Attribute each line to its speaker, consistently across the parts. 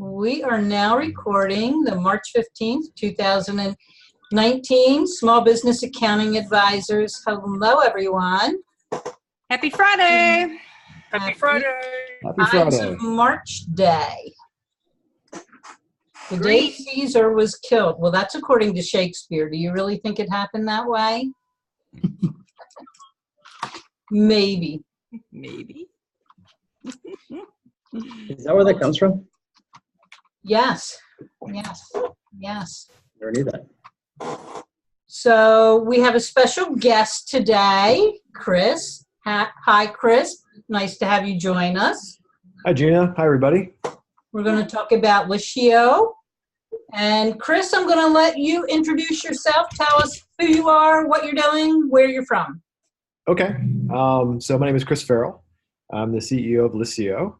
Speaker 1: We are now recording the March 15th, 2019 Small Business Accounting Advisors. Hello, everyone.
Speaker 2: Happy Friday.
Speaker 3: Happy Friday.
Speaker 4: Happy Friday.
Speaker 1: Ides of March Day. The day Caesar was killed. Well, that's according to Shakespeare. Do you really think it happened that way? Maybe.
Speaker 2: Maybe.
Speaker 3: Is that where that comes from?
Speaker 1: Yes. Yes. Yes.
Speaker 3: Never knew that.
Speaker 1: So we have a special guest today, Chris. Hi, Chris. Nice to have you join us.
Speaker 4: Hi, Gina. Hi, everybody.
Speaker 1: We're going to talk about Liscio. And Chris, I'm going to let you introduce yourself. Tell us who you are, what you're doing, where you're from.
Speaker 4: Okay. So my name is Chris Ferrell. I'm the CEO of Liscio.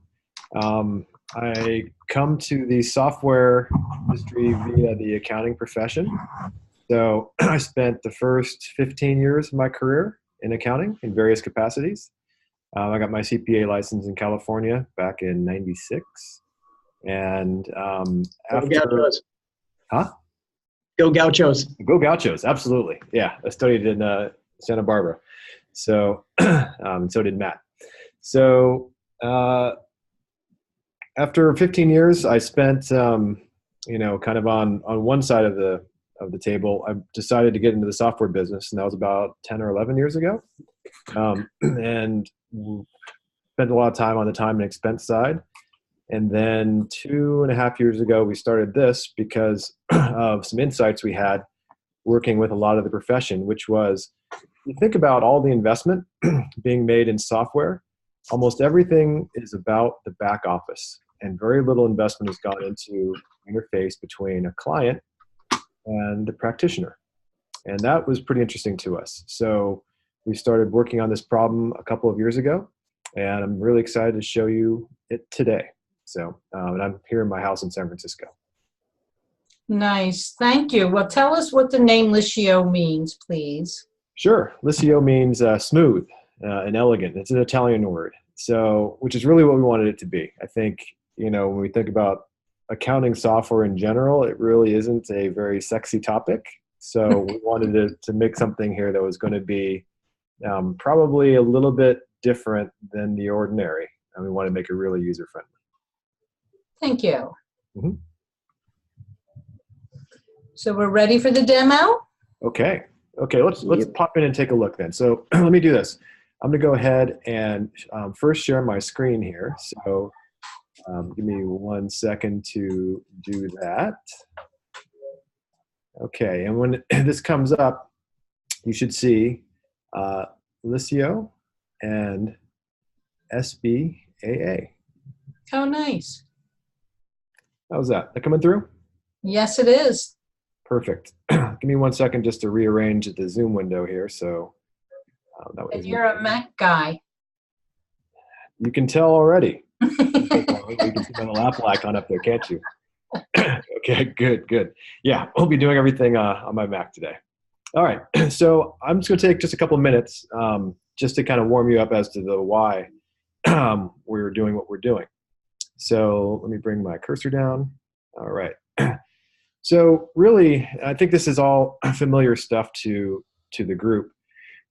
Speaker 4: I come to the software industry via the accounting profession. So I spent the first 15 years of my career in accounting in various capacities. I got my CPA license in California back in '96. And after...
Speaker 3: Go Gauchos.
Speaker 4: Huh?
Speaker 3: Go Gauchos.
Speaker 4: Go Gauchos, absolutely. Yeah, I studied in Santa Barbara. So, so did Matt. So after 15 years, I spent, kind of on one side of the table. I decided to get into the software business, and that was about 10 or 11 years ago. And spent a lot of time on the time and expense side. And then 2.5 years ago, we started this because of some insights we had working with a lot of the profession, which was, you think about all the investment being made in software, almost everything is about the back office, and very little investment has gone into interface between a client and the practitioner. And that was pretty interesting to us. So we started working on this problem a couple of years ago, and I'm really excited to show you it today. So, and I'm here in my house in San Francisco.
Speaker 1: Nice. Thank you. Well, tell us what the name Liscio means, please.
Speaker 4: Sure. Liscio means smooth and elegant. It's an Italian word, so which is really what we wanted it to be. I think, when we think about accounting software in general, it really isn't a very sexy topic. So we wanted to make something here that was going to be probably a little bit different than the ordinary, and we want to make it really user-friendly.
Speaker 1: Thank you.
Speaker 4: Mm-hmm.
Speaker 1: So we're ready for the demo?
Speaker 4: Okay. Let's pop in and take a look then. So let me do this. I'm going to go ahead and first share my screen here. So give me 1 second to do that. Okay, and when this comes up, you should see Liscio and SBAA.
Speaker 1: Oh, nice.
Speaker 4: How's that? That coming through?
Speaker 1: Yes, it is.
Speaker 4: Perfect. Give me 1 second just to rearrange the Zoom window here. So that was.
Speaker 1: And you're a Mac guy.
Speaker 4: You can tell already. You can see the little Apple icon up there, can't you? Okay, good. Yeah, I'll be doing everything on my Mac today. All right, so I'm just going to take just a couple of minutes just to kind of warm you up as to the why we're doing what we're doing. So let me bring my cursor down. All right. So really, I think this is all familiar stuff to the group.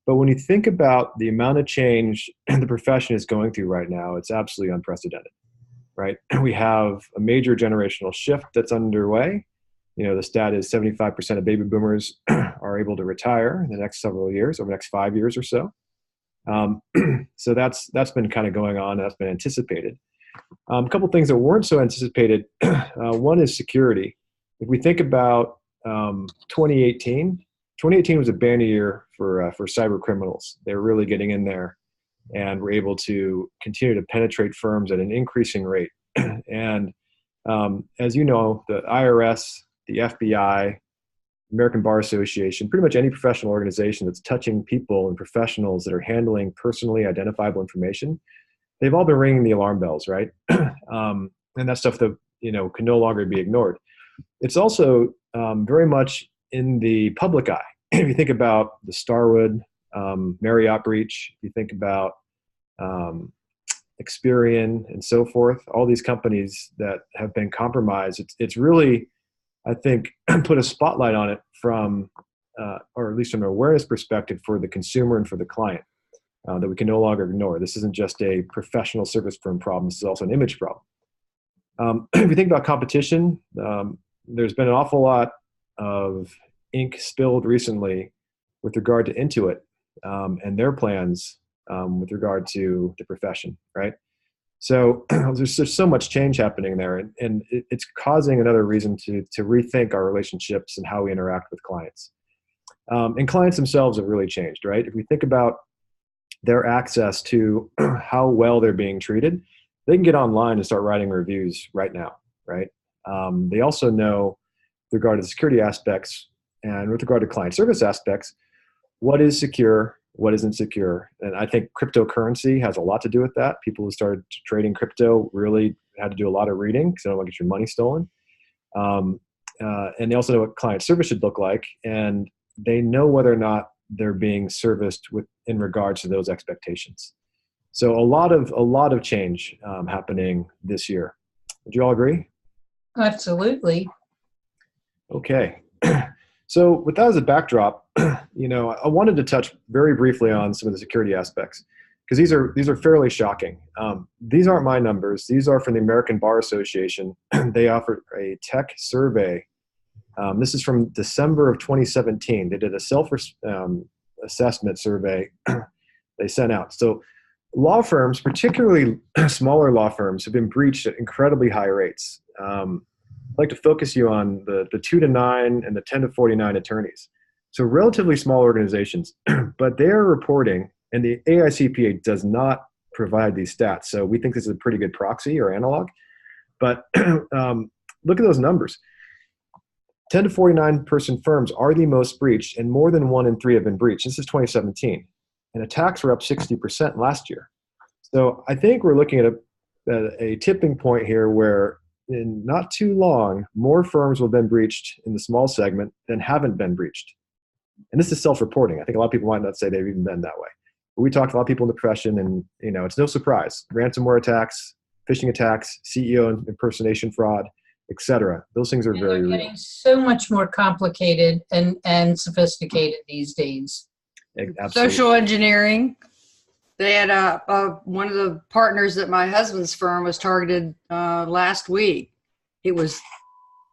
Speaker 4: But when you think about the amount of change the profession is going through right now, it's absolutely unprecedented, right? We have a major generational shift that's underway. The stat is 75% of baby boomers are able to retire in the next several years, over the next 5 years or so. So that's been kind of going on. That's been anticipated. A couple things that weren't so anticipated. One is security. If we think about 2018 was a banner year for cyber criminals. They were really getting in there and were able to continue to penetrate firms at an increasing rate. And as you know, the IRS, the FBI, American Bar Association, pretty much any professional organization that's touching people and professionals that are handling personally identifiable information, they've all been ringing the alarm bells, right? And that's stuff that can no longer be ignored. It's also very much in the public eye. If you think about the Starwood, Marriott breach, you think about Experian, and so forth, all these companies that have been compromised, it's really, I think, put a spotlight on it from, or at least from an awareness perspective for the consumer and for the client, that we can no longer ignore. This isn't just a professional service firm problem. This is also an image problem. If you think about competition, there's been an awful lot of ink spilled recently with regard to Intuit and their plans with regard to the profession, right? So there's just so much change happening there, and it's causing another reason to rethink our relationships and how we interact with clients. And clients themselves have really changed, right? If we think about their access to how well they're being treated, they can get online and start writing reviews right now, right? They also know, with regard to the security aspects and with regard to client service aspects, what is secure, what isn't secure. And I think cryptocurrency has a lot to do with that. People who started trading crypto really had to do a lot of reading because they don't want to get your money stolen. And they also know what client service should look like, and they know whether or not they're being serviced in regards to those expectations. So a lot of change happening this year. Would you all agree?
Speaker 1: Absolutely.
Speaker 4: Okay. So with that as a backdrop, I wanted to touch very briefly on some of the security aspects, because these are fairly shocking. These aren't my numbers. These are from the American Bar Association. They offered a tech survey. This is from December of 2017. They did a self-assessment survey they sent out. So law firms, particularly smaller law firms, have been breached at incredibly high rates. I'd like to focus you on the 2 to 9 and the 10 to 49 attorneys. So relatively small organizations, but they're reporting, and the AICPA does not provide these stats. So we think this is a pretty good proxy or analog. But look at those numbers. 10 to 49 person firms are the most breached, and more than 1 in 3 have been breached. This is 2017. And attacks were up 60% last year. So I think we're looking at a tipping point here where in not too long, more firms will have been breached in the small segment than haven't been breached. And this is self-reporting. I think a lot of people might not say they've even been that way. But we talked to a lot of people in the profession, and it's no surprise. Ransomware attacks, phishing attacks, CEO impersonation fraud, etc. Those things are very real.
Speaker 1: Getting so much more complicated and sophisticated these days.
Speaker 4: Absolutely.
Speaker 2: Social engineering. They had one of the partners at my husband's firm was targeted last week. It was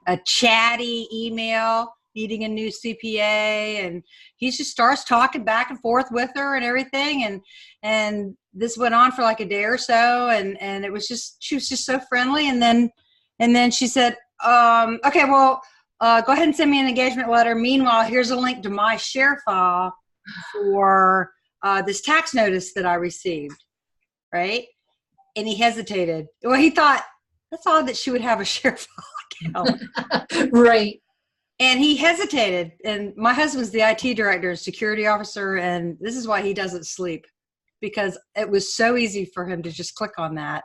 Speaker 2: a chatty email needing a new CPA, and he just starts talking back and forth with her and everything, and this went on for like a day or so, and it was just, she was just so friendly, and then she said, okay, well, go ahead and send me an engagement letter. Meanwhile, here's a link to my share file for this tax notice that I received, right? And he hesitated. Well, he thought, that's odd that she would have a share file account.
Speaker 1: Right.
Speaker 2: And he hesitated. And my husband's the IT director and security officer, and this is why he doesn't sleep, because it was so easy for him to just click on that.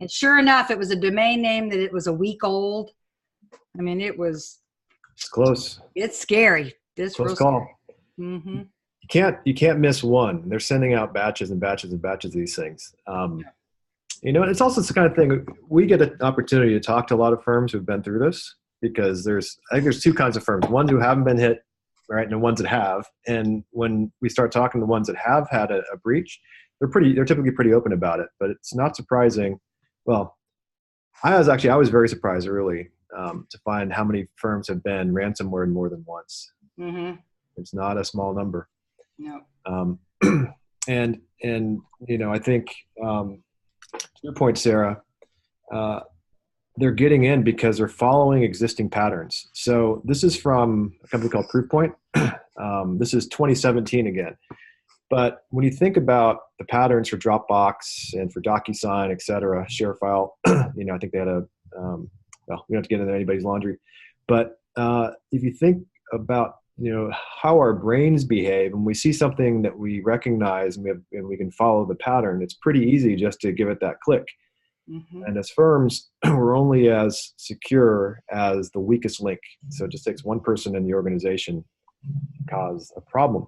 Speaker 2: And sure enough, it was a domain name that it was a week old. I mean, it's
Speaker 4: close.
Speaker 2: It's scary. It's
Speaker 4: close
Speaker 2: real
Speaker 4: call.
Speaker 2: Scary. Mm-hmm.
Speaker 4: You can't miss one. They're sending out batches and batches and batches of these things. It's also the kind of thing, we get an opportunity to talk to a lot of firms who've been through this, because I think there's 2 kinds of firms, ones who haven't been hit, right, and the ones that have. And when we start talking to the ones that have had a breach, they're typically pretty open about it. But it's not surprising. Well, I was very surprised, really, to find how many firms have been ransomware more than once. Mm-hmm. It's not a small number.
Speaker 2: No.
Speaker 4: And I think to your point, Sarah, they're getting in because they're following existing patterns. So this is from a company called Proofpoint. This is 2017 again. But when you think about the patterns for Dropbox and for DocuSign, et cetera, ShareFile, I think they had we don't have to get into anybody's laundry. But if you think about how our brains behave, and we see something that we recognize and we can follow the pattern, it's pretty easy just to give it that click. Mm-hmm. And as firms, we're only as secure as the weakest link. So it just takes one person in the organization to cause a problem.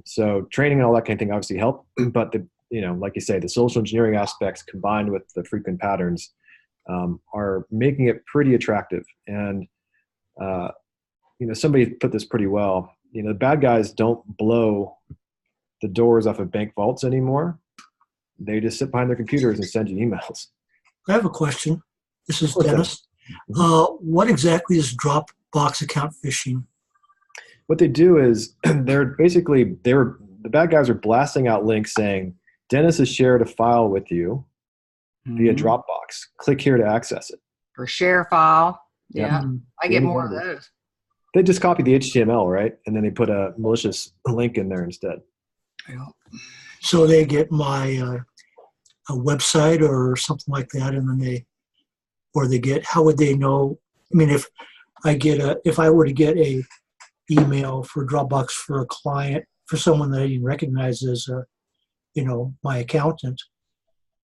Speaker 4: So training and all that kind of thing obviously help, but the like you say, the social engineering aspects combined with the frequent patterns are making it pretty attractive. And, somebody put this pretty well. The bad guys don't blow the doors off of bank vaults anymore. They just sit behind their computers and send you emails.
Speaker 5: I have a question. This is
Speaker 4: Okay.
Speaker 5: Dennis. What exactly is Dropbox account phishing?
Speaker 4: What they do is the bad guys are blasting out links saying, Dennis has shared a file with you via
Speaker 2: Mhm.
Speaker 4: Dropbox. Click here to access it.
Speaker 2: Or share file.
Speaker 4: Yep.
Speaker 2: Yeah, I get
Speaker 4: Any
Speaker 2: more of
Speaker 4: one of
Speaker 2: those.
Speaker 4: They just copy the HTML, right? And then they put a malicious link in there instead.
Speaker 5: So they get my a website or something like that, and then how would they know? I mean, if I were to get a email for Dropbox for a client, for someone that I didn't recognize as my accountant,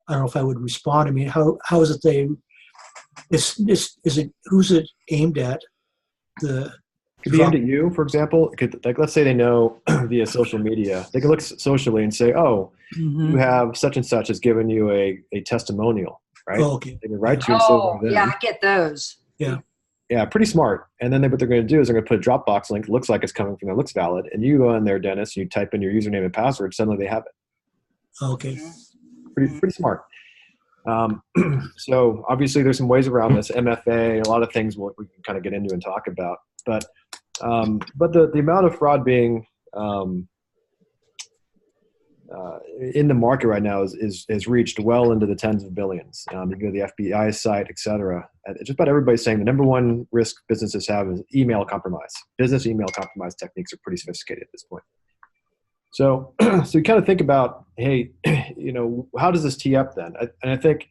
Speaker 5: I don't know if I would respond. I mean, how is it who's it aimed at?
Speaker 4: Could be aimed at you, for example. Let's say they know via social media. They can look socially and say, oh, you have such and such has given you a testimonial, right?
Speaker 5: Oh, okay.
Speaker 4: They can write to you and
Speaker 2: Oh,
Speaker 4: say,
Speaker 2: yeah, I get those.
Speaker 4: Yeah, pretty smart. And then what they're going to do is they're going to put a Dropbox link, looks like it's coming from there, looks valid. And you go in there, Dennis, you type in your username and password, suddenly they have it.
Speaker 5: Okay.
Speaker 4: Pretty smart. So obviously there's some ways around this, MFA, a lot of things we can kind of get into and talk about. But the amount of fraud being in the market right now is reached well into the tens of billions. You go to the FBI site, et cetera. Just about everybody's saying the number one risk businesses have is email compromise. Business email compromise techniques are pretty sophisticated at this point. So you kind of think about, hey, how does this tee up then? And I think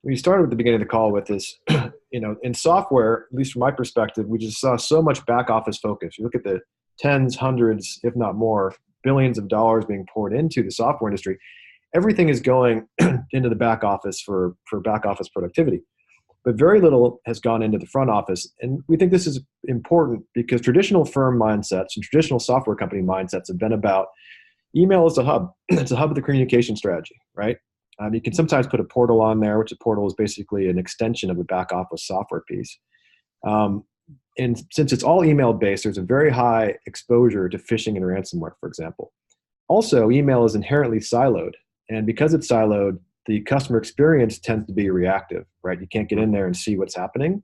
Speaker 4: we started at the beginning of the call with this, in software, at least from my perspective, we just saw so much back office focus. You look at the tens, hundreds, if not more, billions of dollars being poured into the software industry. Everything is going into the back office for back office productivity. But very little has gone into the front office. And we think this is important because traditional firm mindsets and traditional software company mindsets have been about email is a hub. It's a hub of the communication strategy, right? You can sometimes put a portal on there, which a portal is basically an extension of a back office software piece. And since it's all email based, there's a very high exposure to phishing and ransomware, for example. Also, email is inherently siloed. And because it's siloed, the customer experience tends to be reactive, right? You can't get in there and see what's happening.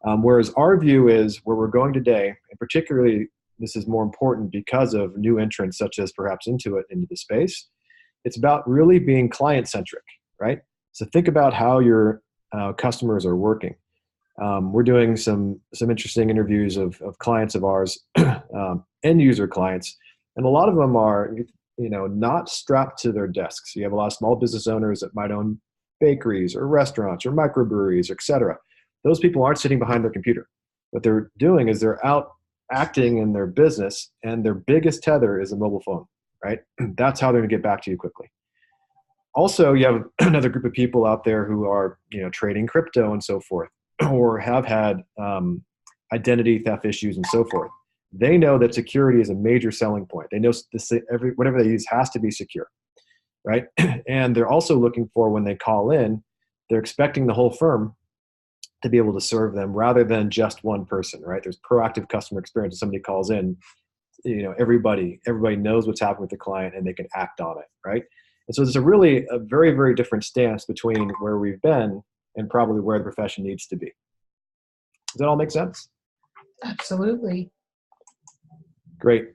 Speaker 4: Whereas our view is where we're going today, and particularly this is more important because of new entrants such as perhaps Intuit into the space. It's about really being client-centric, right? So think about how your customers are working. We're doing some interesting interviews of clients of ours, end user clients, and a lot of them are not strapped to their desks. You have a lot of small business owners that might own bakeries or restaurants or microbreweries, et cetera. Those people aren't sitting behind their computer. What they're doing is they're out acting in their business, and their biggest tether is a mobile phone, right? That's how they're going to get back to you quickly. Also, you have another group of people out there who are, trading crypto and so forth, or have had identity theft issues and so forth. They know that security is a major selling point. They know whatever they use has to be secure, right? And they're also looking for, when they call in, they're expecting the whole firm to be able to serve them rather than just one person, right? There's proactive customer experience. If somebody calls in, everybody knows what's happening with the client and they can act on it, right? And so there's a very, very different stance between where we've been and probably where the profession needs to be. Does that all make sense?
Speaker 1: Absolutely.
Speaker 4: Great.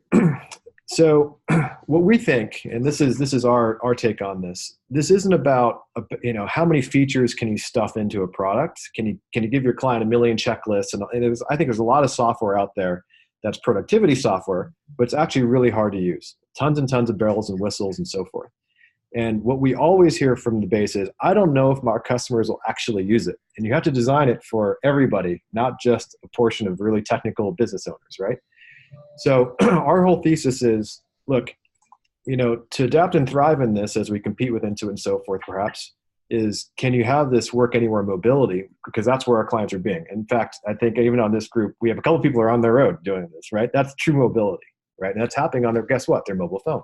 Speaker 4: So what we think, and this is our take on this. This isn't about how many features can you stuff into a product? Can you give your client a million checklists? And I think there's a lot of software out there that's productivity software, but it's actually really hard to use. Tons and tons of bells and whistles and so forth. And what we always hear from the base is, I don't know if our customers will actually use it. And you have to design it for everybody, not just a portion of really technical business owners, right? So our whole thesis is, look, to adapt and thrive in this as we compete with Intuit and so forth, perhaps, is can you have this work anywhere mobility? Because that's where our clients are being. In fact, I think even on this group, we have a couple of people who are on their road doing this, right? That's true mobility, right? And that's happening on their, guess what? Their mobile phone.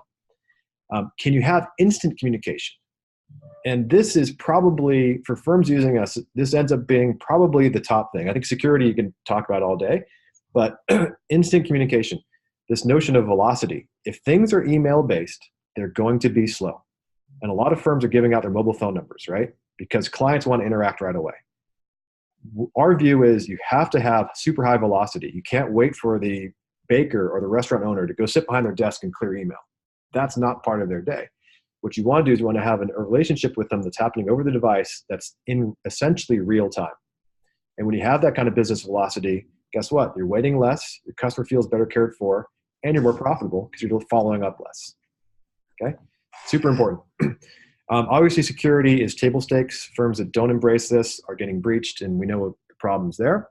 Speaker 4: Can you have instant communication? And this is probably, for firms using us, this ends up being probably the top thing. I think security you can talk about all day, but instant communication, this notion of velocity. If things are email-based, they're going to be slow. And a lot of firms are giving out their mobile phone numbers, right? Because clients want to interact right away. Our view is you have to have super high velocity. You can't wait for the baker or the restaurant owner to go sit behind their desk and clear email. That's not part of their day. What you want to do is you want to have a relationship with them that's happening over the device that's in essentially real time. And when you have that kind of business velocity, guess what? You're waiting less, your customer feels better cared for, and you're more profitable because you're following up less. Okay? Super important. Obviously, security is table stakes. Firms that don't embrace this are getting breached, and we know what the problem's there.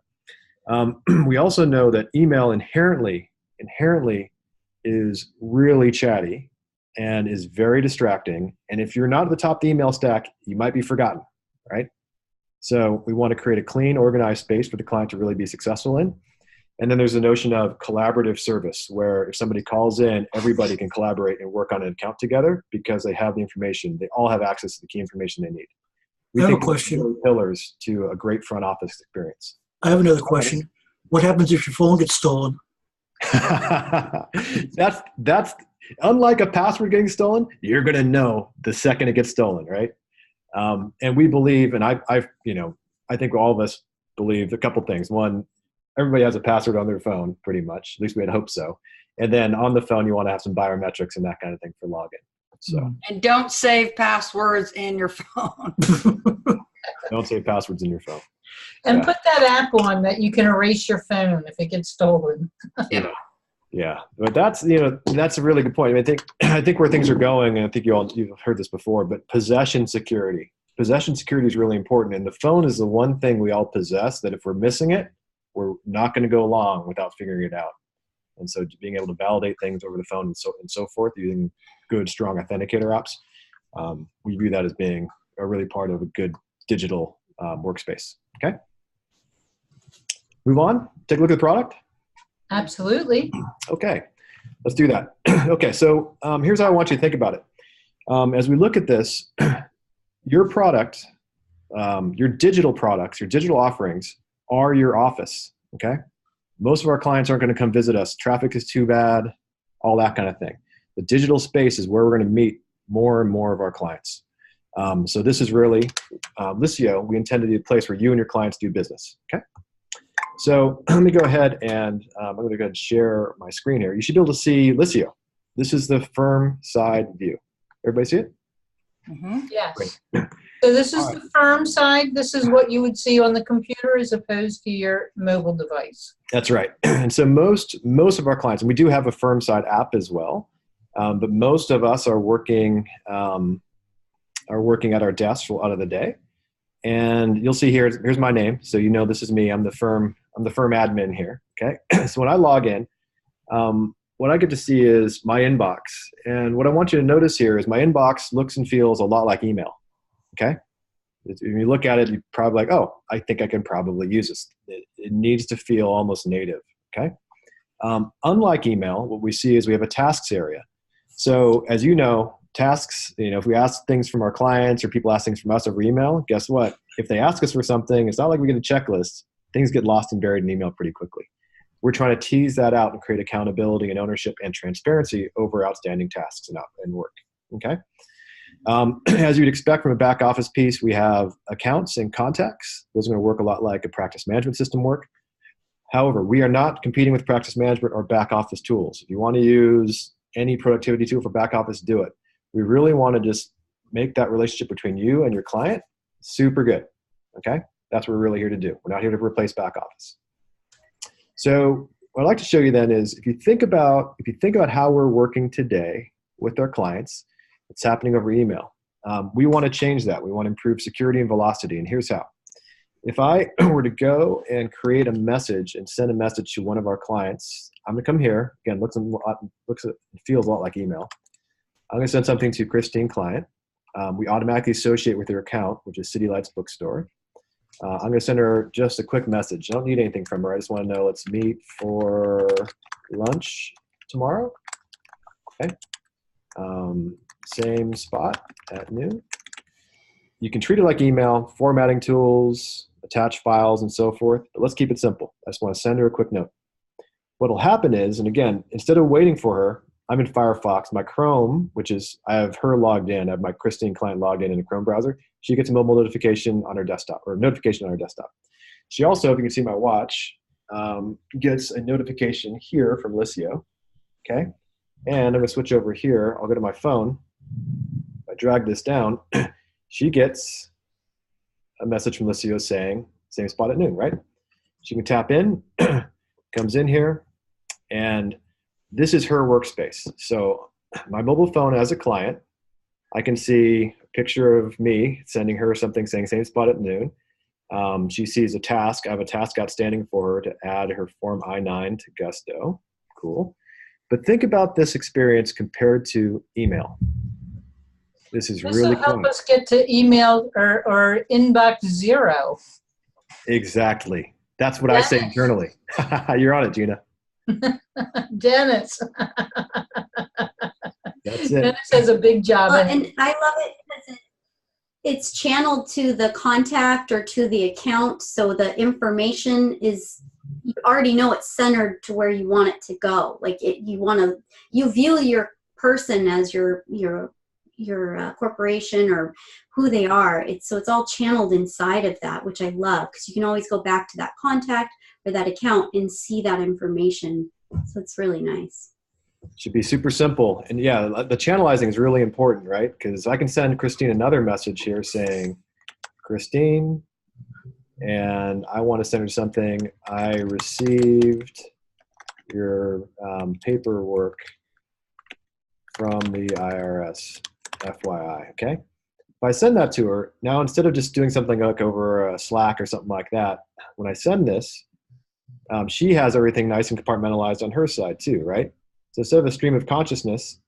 Speaker 4: We also know that email inherently is really chatty and is very distracting. And if you're not at the top of the email stack, you might be forgotten, right? So we want to create a clean, organized space for the client to really be successful in. And then there's the notion of collaborative service, where if somebody calls in, everybody can collaborate and work on an account together because they have the information. They all have access to the key information they need. We
Speaker 5: I have a
Speaker 4: think
Speaker 5: question.
Speaker 4: those are pillars to a great front office experience.
Speaker 5: I have another question. What happens if your phone gets stolen?
Speaker 4: That's unlike a password getting stolen. You're going to know the second it gets stolen, right? And we believe, and I think all of us believe a couple things. One, everybody has a password on their phone, pretty much. At least we'd hope so. And then on the phone, you want to have some biometrics and that kind of thing for login. So,
Speaker 2: And don't save passwords in your phone.
Speaker 4: don't save passwords in your phone.
Speaker 1: And put that app on that you can erase your phone if it gets stolen.
Speaker 4: Yeah, but that's a really good point. I think where things are going, and I think you've heard this before, but possession security. Possession security is really important, and the phone is the one thing we all possess that if we're missing it, we're not going to go long without figuring it out. And so, being able to validate things over the phone and so forth using good, strong authenticator apps, we view that as being a really part of a good digital workspace. Okay, move on. Take a look at the product.
Speaker 1: Absolutely.
Speaker 4: Okay, let's do that. Okay, so here's how I want you to think about it. As we look at this, your product, your digital products, your digital offerings are your office, okay? Most of our clients aren't going to come visit us. Traffic is too bad, all that kind of thing. The digital space is where we're going to meet more and more of our clients. So this is really, Liscio, we intend to be a place where you and your clients do business, okay? So let me go ahead and I'm going to go ahead and share my screen here. You should be able to see Liscio. This is the firm side view. Everybody see it?
Speaker 2: Mm-hmm.
Speaker 1: Yes.
Speaker 4: Great.
Speaker 1: So this is
Speaker 4: All
Speaker 1: the firm side. This is what you would see on the computer as opposed to your mobile device.
Speaker 4: That's right. And so most of our clients, and we do have a firm side app as well, but most of us are working at our desks a lot of the day. And you'll see here's my name. So you know this is me. I'm the firm admin here. Okay. So when I log in, what I get to see is my inbox. And what I want you to notice here is my inbox looks and feels a lot like email. Okay. When you look at it, you're probably like, oh, I think I can probably use this. It needs to feel almost native. Okay. Unlike email, what we see is we have a tasks area. So as you know, tasks, if we ask things from our clients or people ask things from us over email, guess what? If they ask us for something, it's not like we get a checklist. Things get lost and buried in email pretty quickly. We're trying to tease that out and create accountability and ownership and transparency over outstanding tasks and work. Okay. As you'd expect from a back office piece, we have accounts and contacts. Those are going to work a lot like a practice management system work. However, we are not competing with practice management or back office tools. If you want to use any productivity tool for back office, do it. We really want to just make that relationship between you and your client super good. Okay. That's what we're really here to do. We're not here to replace back office. So what I'd like to show you then is if you think about how we're working today with our clients, it's happening over email. We want to change that. We want to improve security and velocity. And here's how. If I were to go and create a message and send a message to one of our clients, I'm going to come here. Again, looks and feels a lot like email. I'm going to send something to Christine client. We automatically associate with her account, which is City Lights Bookstore. I'm going to send her just a quick message. I don't need anything from her. I just want to know, let's meet for lunch tomorrow. Okay. Same spot at noon. You can treat it like email, formatting tools, attach files, and so forth, but let's keep it simple. I just want to send her a quick note. What'll happen is, and again, instead of waiting for her, I'm in Firefox. My Chrome, which is, I have her logged in. I have my Christine client logged in a Chrome browser. She gets a mobile notification on her desktop, or a notification on her desktop. She also, if you can see my watch, gets a notification here from Liscio, okay? And I'm gonna switch over here. I'll go to my phone. If I drag this down, she gets a message from Liscio saying, same spot at noon, right? She can tap in, comes in here, and this is her workspace. So my mobile phone as a client, I can see a picture of me sending her something saying same spot at noon. She sees a task. I have a task outstanding for her to add her Form I-9 to Gusto. Cool. But think about this experience compared to email. This is
Speaker 1: This
Speaker 4: really
Speaker 1: will help
Speaker 4: cool.
Speaker 1: us get to email or inbox zero.
Speaker 4: Exactly. That's what I say internally. You're on it, Gina.
Speaker 1: Dennis.
Speaker 4: That's it.
Speaker 1: Dennis has a big job.
Speaker 6: Well,
Speaker 1: in it.
Speaker 6: and I love it because it's channeled to the contact or to the account, so the information is, you already know it's centered to where you want it to go. Like you view your person as your corporation or who they are. So it's all channeled inside of that, which I love, because you can always go back to that contact or that account and see that information. So it's really nice.
Speaker 4: Should be super simple. And yeah, the channelizing is really important, right? Because I can send Christine another message here saying, Christine, and I want to send her something. I received your paperwork from the IRS, FYI, okay? If I send that to her, now instead of just doing something like over Slack or something like that, when I send this, she has everything nice and compartmentalized on her side too, right? So instead of a stream of consciousness,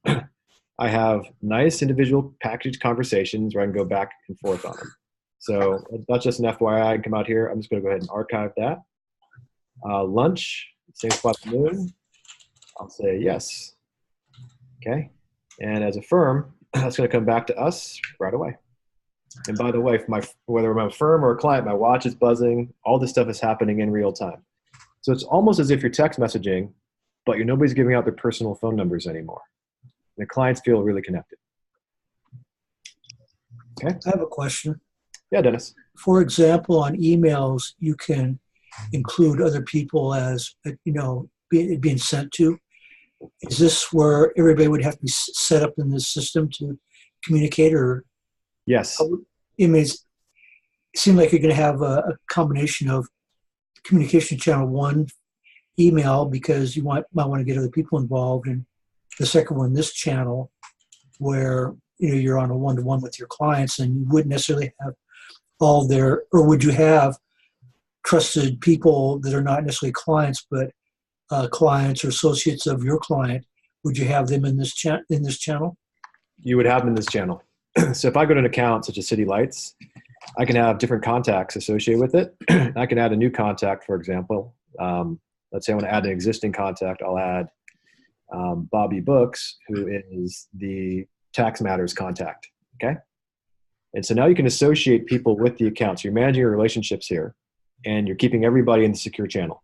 Speaker 4: I have nice individual packaged conversations where I can go back and forth on them. So it's not just an FYI. I can come out here. I'm just going to go ahead and archive that. Lunch, same spot at noon. I'll say yes. Okay. And as a firm, that's going to come back to us right away. And by the way, whether I'm a firm or a client, my watch is buzzing. All this stuff is happening in real time. So it's almost as if you're text messaging, but nobody's giving out their personal phone numbers anymore. The clients feel really connected. Okay.
Speaker 5: I have a question.
Speaker 4: Yeah, Dennis.
Speaker 5: For example, on emails, you can include other people as, being sent to. Is this where everybody would have to be set up in this system to communicate, or?
Speaker 4: Yes.
Speaker 5: It seems like you're going to have a combination of communication channel one, email, because you might want to get other people involved, and the second one, this channel, where you're on a one-to-one with your clients, and you wouldn't necessarily have all their, or would you have trusted people that are not necessarily clients, but clients or associates of your client? Would you have them in this channel? You
Speaker 4: would have them in this channel. So if I go to an account such as City Lights, I can have different contacts associated with it. I can add a new contact, for example. Let's say I want to add an existing contact. I'll add Bobby Books, who is the tax matters contact, okay? And so now you can associate people with the account. So you're managing your relationships here, and you're keeping everybody in the secure channel.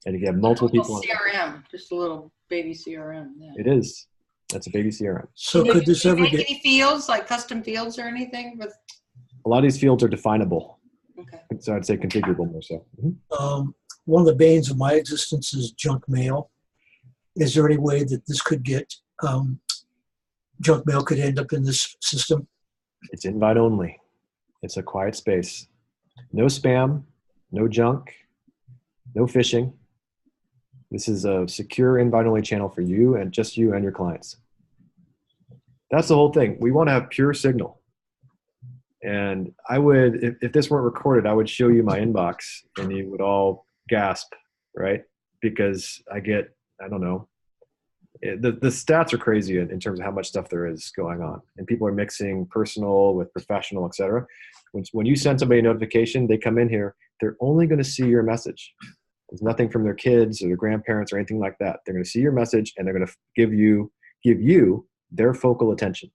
Speaker 4: And you can have multiple people.
Speaker 2: CRM, just a little baby CRM. Yeah.
Speaker 4: It is. That's a baby CRM.
Speaker 5: So could this ever get
Speaker 2: any fields, like custom fields or anything? With
Speaker 4: a lot of these fields are definable.
Speaker 2: Okay.
Speaker 4: So I'd say configurable more so. Mm-hmm.
Speaker 5: One of the banes of my existence is junk mail. Is there any way that this could get, junk mail could end up in this system?
Speaker 4: It's invite only. It's a quiet space. No spam, no junk, no phishing. This is a secure invite only channel for you and just you and your clients. That's the whole thing. We want to have pure signal. And I would, if this weren't recorded, I would show you my inbox and you would all gasp, right? Because I get, I don't know, the stats are crazy in terms of how much stuff there is going on. And people are mixing personal with professional, et cetera. When you send somebody a notification, they come in here, they're only going to see your message. There's nothing from their kids or their grandparents or anything like that. They're going to see your message and they're going to give you give you their focal attention.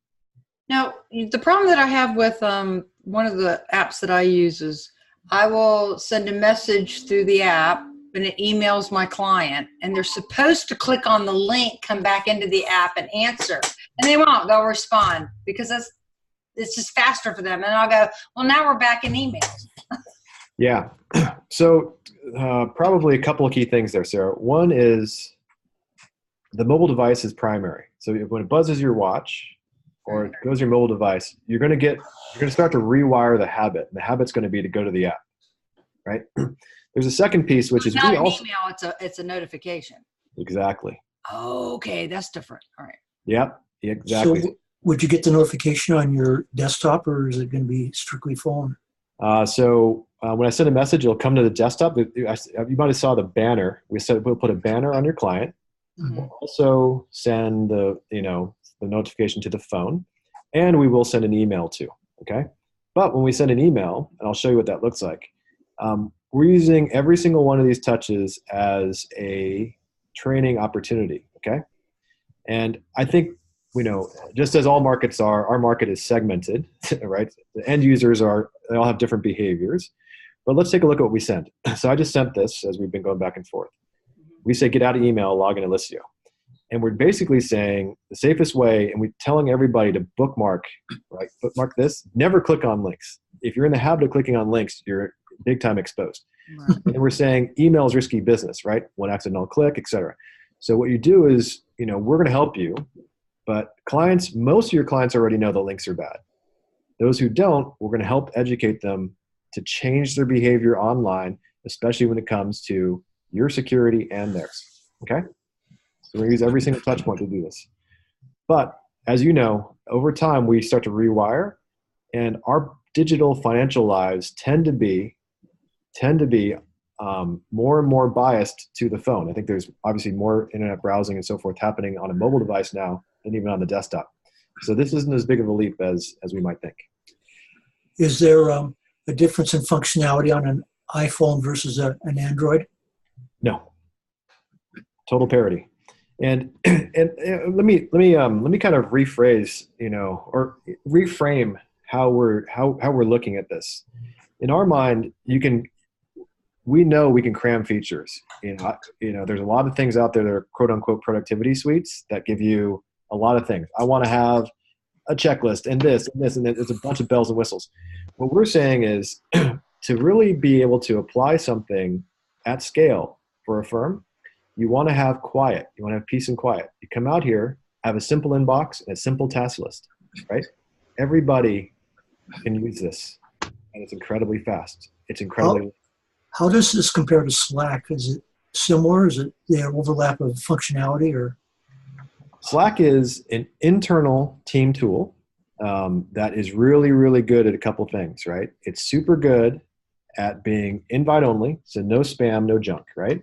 Speaker 2: Now, the problem that I have with one of the apps that I use is I will send a message through the app and it emails my client, and they're supposed to click on the link, come back into the app and answer. And they won't. They'll respond because it's just faster for them. And I'll go, well, now we're back in emails.
Speaker 4: Yeah. So probably a couple of key things there, Sarah. One is the mobile device is primary. So when it buzzes your watch or it goes to your mobile device, you're going to start to rewire the habit. And the habit's going to be to go to the app, right? There's a second piece, which is
Speaker 2: not an email, it's a notification.
Speaker 4: Exactly.
Speaker 2: Oh, okay, that's different. All right.
Speaker 4: Yep, exactly.
Speaker 5: So would you get the notification on your desktop, or is it going to be strictly phone?
Speaker 4: So when I send a message, it'll come to the desktop. You might have saw the banner. We'll put a banner on your client.
Speaker 2: Mm-hmm.
Speaker 4: We'll also send the notification to the phone, and we will send an email too. Okay. But when we send an email, and I'll show you what that looks like, we're using every single one of these touches as a training opportunity. Okay. And I think, just as all markets are, our market is segmented, right? The end users they all have different behaviors. But let's take a look at what we send. So I just sent this as we've been going back and forth. We say, get out of email, log into Liscio. And we're basically saying the safest way, and we're telling everybody to bookmark, right? Bookmark this, never click on links. If you're in the habit of clicking on links, you're big time exposed.
Speaker 2: Right.
Speaker 4: And we're saying email is risky business, right? One accidental click, et cetera. So what you do is, we're going to help you, but most of your clients already know the links are bad. Those who don't, we're going to help educate them to change their behavior online, especially when it comes to your security and theirs. Okay? So we're going to use every single touch point to do this. But as you know, over time, we start to rewire, and our digital financial lives tend to be more and more biased to the phone. I think there's obviously more internet browsing and so forth happening on a mobile device now than even on the desktop. So this isn't as big of a leap as we might think.
Speaker 5: Is there a difference in functionality on an iPhone versus an Android?
Speaker 4: No, total parity. And let me kind of rephrase, or reframe how we're looking at this. In our mind, we know we can cram features. There's a lot of things out there that are quote unquote productivity suites that give you a lot of things. I want to have a checklist and this and this and that. There's a bunch of bells and whistles. What we're saying is to really be able to apply something at scale for a firm, you want to have quiet. You want to have peace and quiet. You come out here, have a simple inbox and a simple task list, right? Everybody can use this, and it's incredibly fast. It's incredibly.
Speaker 5: How does this compare to Slack? Is it similar? Is it the overlap of functionality, or?
Speaker 4: Slack is an internal team tool that is really, really good at a couple things, right? It's super good at being invite only, so no spam, no junk, right?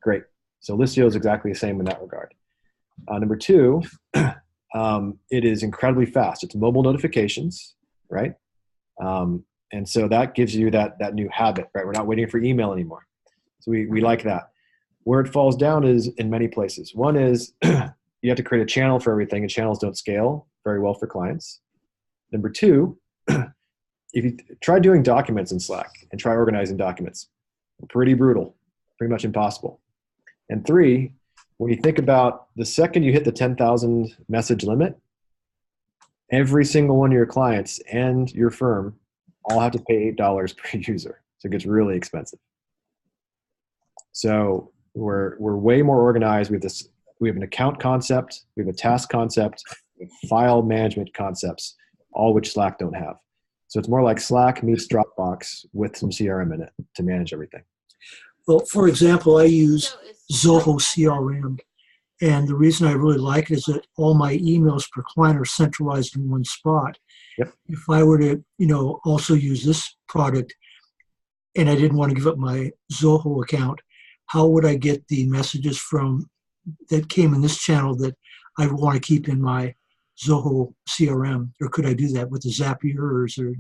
Speaker 4: Great. So Liscio is exactly the same in that regard. Number two, it is incredibly fast. It's mobile notifications, right? And so that gives you that new habit, right? We're not waiting for email anymore. So we like that. Where it falls down is in many places. One is you have to create a channel for everything, and channels don't scale very well for clients. Number two, if you try doing documents in Slack and try organizing documents, pretty brutal, pretty much impossible. And three, when you think about the second you hit the 10,000 message limit, every single one of your clients and your firm all have to pay $8 per user. So it gets really expensive. So we're way more organized. We have an account concept, we have a task concept, we have file management concepts, all which Slack don't have. So it's more like Slack meets Dropbox with some CRM in it to manage everything.
Speaker 5: Well, for example, I use Zoho CRM, and the reason I really like it is that all my emails per client are centralized in one spot.
Speaker 4: Yep.
Speaker 5: If I were to, also use this product, and I didn't want to give up my Zoho account, how would I get the messages that came in this channel that I want to keep in my Zoho CRM? Or could I do that with the Zapier, or is there,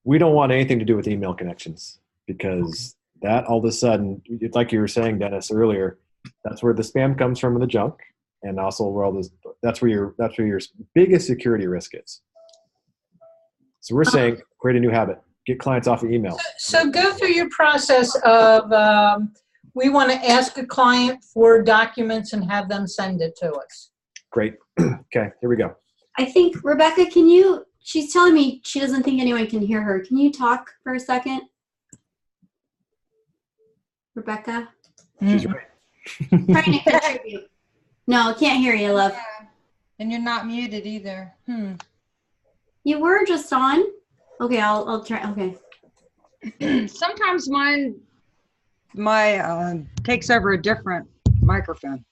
Speaker 4: We don't want anything to do with email connections, because that all of a sudden, like you were saying, Dennis, earlier, that's where the spam comes from and the junk. And also that's where your biggest security risk is. So we're saying create a new habit, get clients off of email.
Speaker 1: So go through your process of, we want to ask a client for documents and have them send it to us.
Speaker 4: Great. Okay, here we go.
Speaker 6: I think, Rebecca, she's telling me she doesn't think anyone can hear her. Can you talk for a second? Rebecca?
Speaker 4: She's right.
Speaker 6: Trying to contribute. No, can't hear you, love.
Speaker 2: Yeah. And you're not muted either.
Speaker 6: You were just on. Okay, I'll try. Okay.
Speaker 2: Sometimes my takes over a different microphone.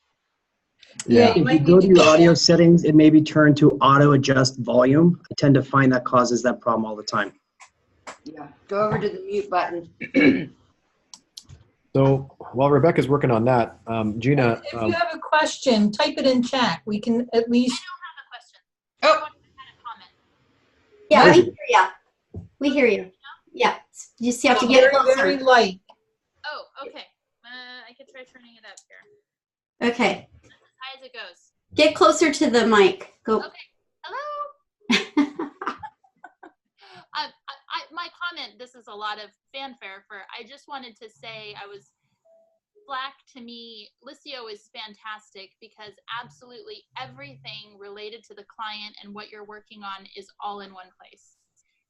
Speaker 1: Yeah,
Speaker 3: If you go to your audio settings, it may be turned to auto adjust volume. I tend to find that causes that problem all the time.
Speaker 2: Yeah. Go over to the mute button.
Speaker 4: So while Rebecca's working on that, Gina.
Speaker 1: If you have a question, type it in chat. We can at least.
Speaker 7: I don't have a question.
Speaker 2: Oh.
Speaker 7: I had a comment.
Speaker 6: Yeah, we hear you. We hear you. Yeah. You just have to get
Speaker 1: Very, very
Speaker 6: closer.
Speaker 1: light.
Speaker 7: Oh, okay. I could try turning it up here.
Speaker 6: Okay.
Speaker 7: As high as it goes.
Speaker 6: Get closer to the mic. Go.
Speaker 7: Okay. Hello. My comment, this is a lot of fanfare I just wanted to say Slack to me, Liscio is fantastic because absolutely everything related to the client and what you're working on is all in one place.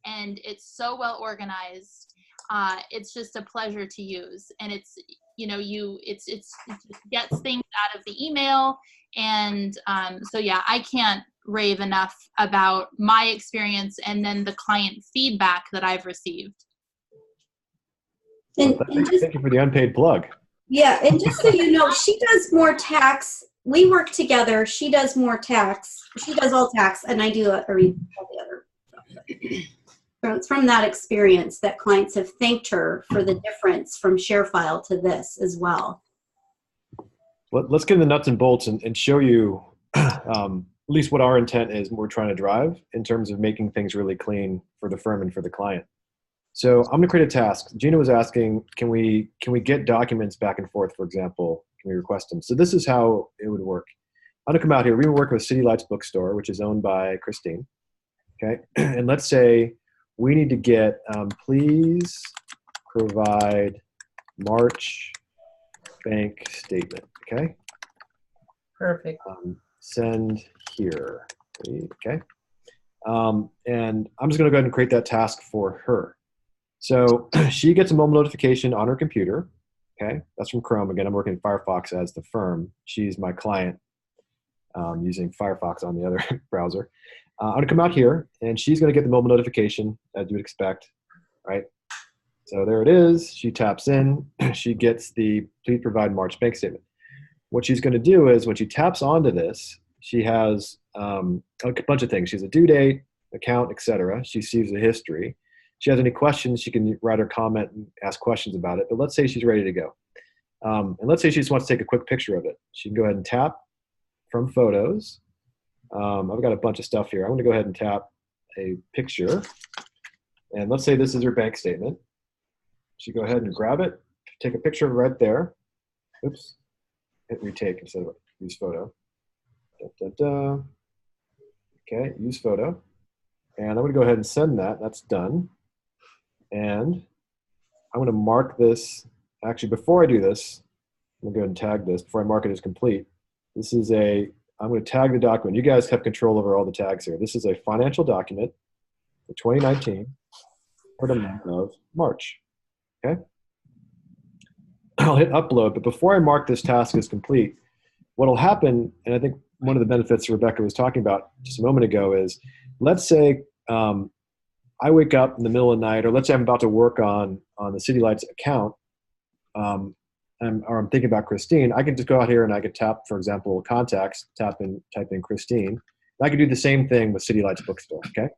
Speaker 7: And it's so well organized. It's just a pleasure to use. And it's, it just gets things out of the email. And so yeah, I can't rave enough about my experience and then the client feedback that I've received.
Speaker 6: And
Speaker 4: Thank you for the unpaid plug.
Speaker 6: yeah, and just so you know, she does more tax. We work together. She does more tax. She does all tax, and I do all the other stuff. So it's from that experience that clients have thanked her for the difference from ShareFile to this as well.
Speaker 4: Let's get in the nuts and bolts and show you at least what our intent is and what we're trying to drive in terms of making things really clean for the firm and for the client. So I'm going to create a task. Gina was asking, can we get documents back and forth, for example? Can we request them? So this is how it would work. I'm going to come out here. We work with City Lights Bookstore, which is owned by Christine. Okay. And let's say we need to get, please provide March bank statement. Okay.
Speaker 1: Perfect.
Speaker 4: Send here. Okay. And I'm just going to go ahead and create that task for her. So she gets a mobile notification on her computer. Okay. That's from Chrome. Again, I'm working in Firefox as the firm. She's my client using Firefox on the other browser. I'm going to come out here and she's going to get the mobile notification as you would expect, right? So there it is. She taps in. She gets the please provide March bank statement. What she's going to do is when she taps onto this, she has a bunch of things. She has a due date, account, etc. She sees the history. If she has any questions, she can write her comment and ask questions about it. But let's say she's ready to go. And let's say she just wants to take a quick picture of it. She can go ahead and tap from photos. I've got a bunch of stuff here. I'm going to go ahead and tap a picture. And let's say this is her bank statement. She go ahead and grab it, take a picture of it right there. Oops. Hit retake instead of use photo. Da, da, da. Okay, use photo. And I'm going to go ahead and send that. That's done. And I'm going to mark this. Actually, before I do this, I'm going to go ahead and tag this before I mark it as complete. This is I'm going to tag the document. You guys have control over all the tags here. This is a financial document for 2019 for the month of March. Okay. I'll hit upload, but before I mark this task as complete, what'll happen, and I think one of the benefits Rebecca was talking about just a moment ago is, let's say I wake up in the middle of the night, or let's say I'm about to work on the City Lights account, or I'm thinking about Christine. I can just go out here and I could tap, for example, contacts, type in Christine. And I could do the same thing with City Lights Bookstore, okay?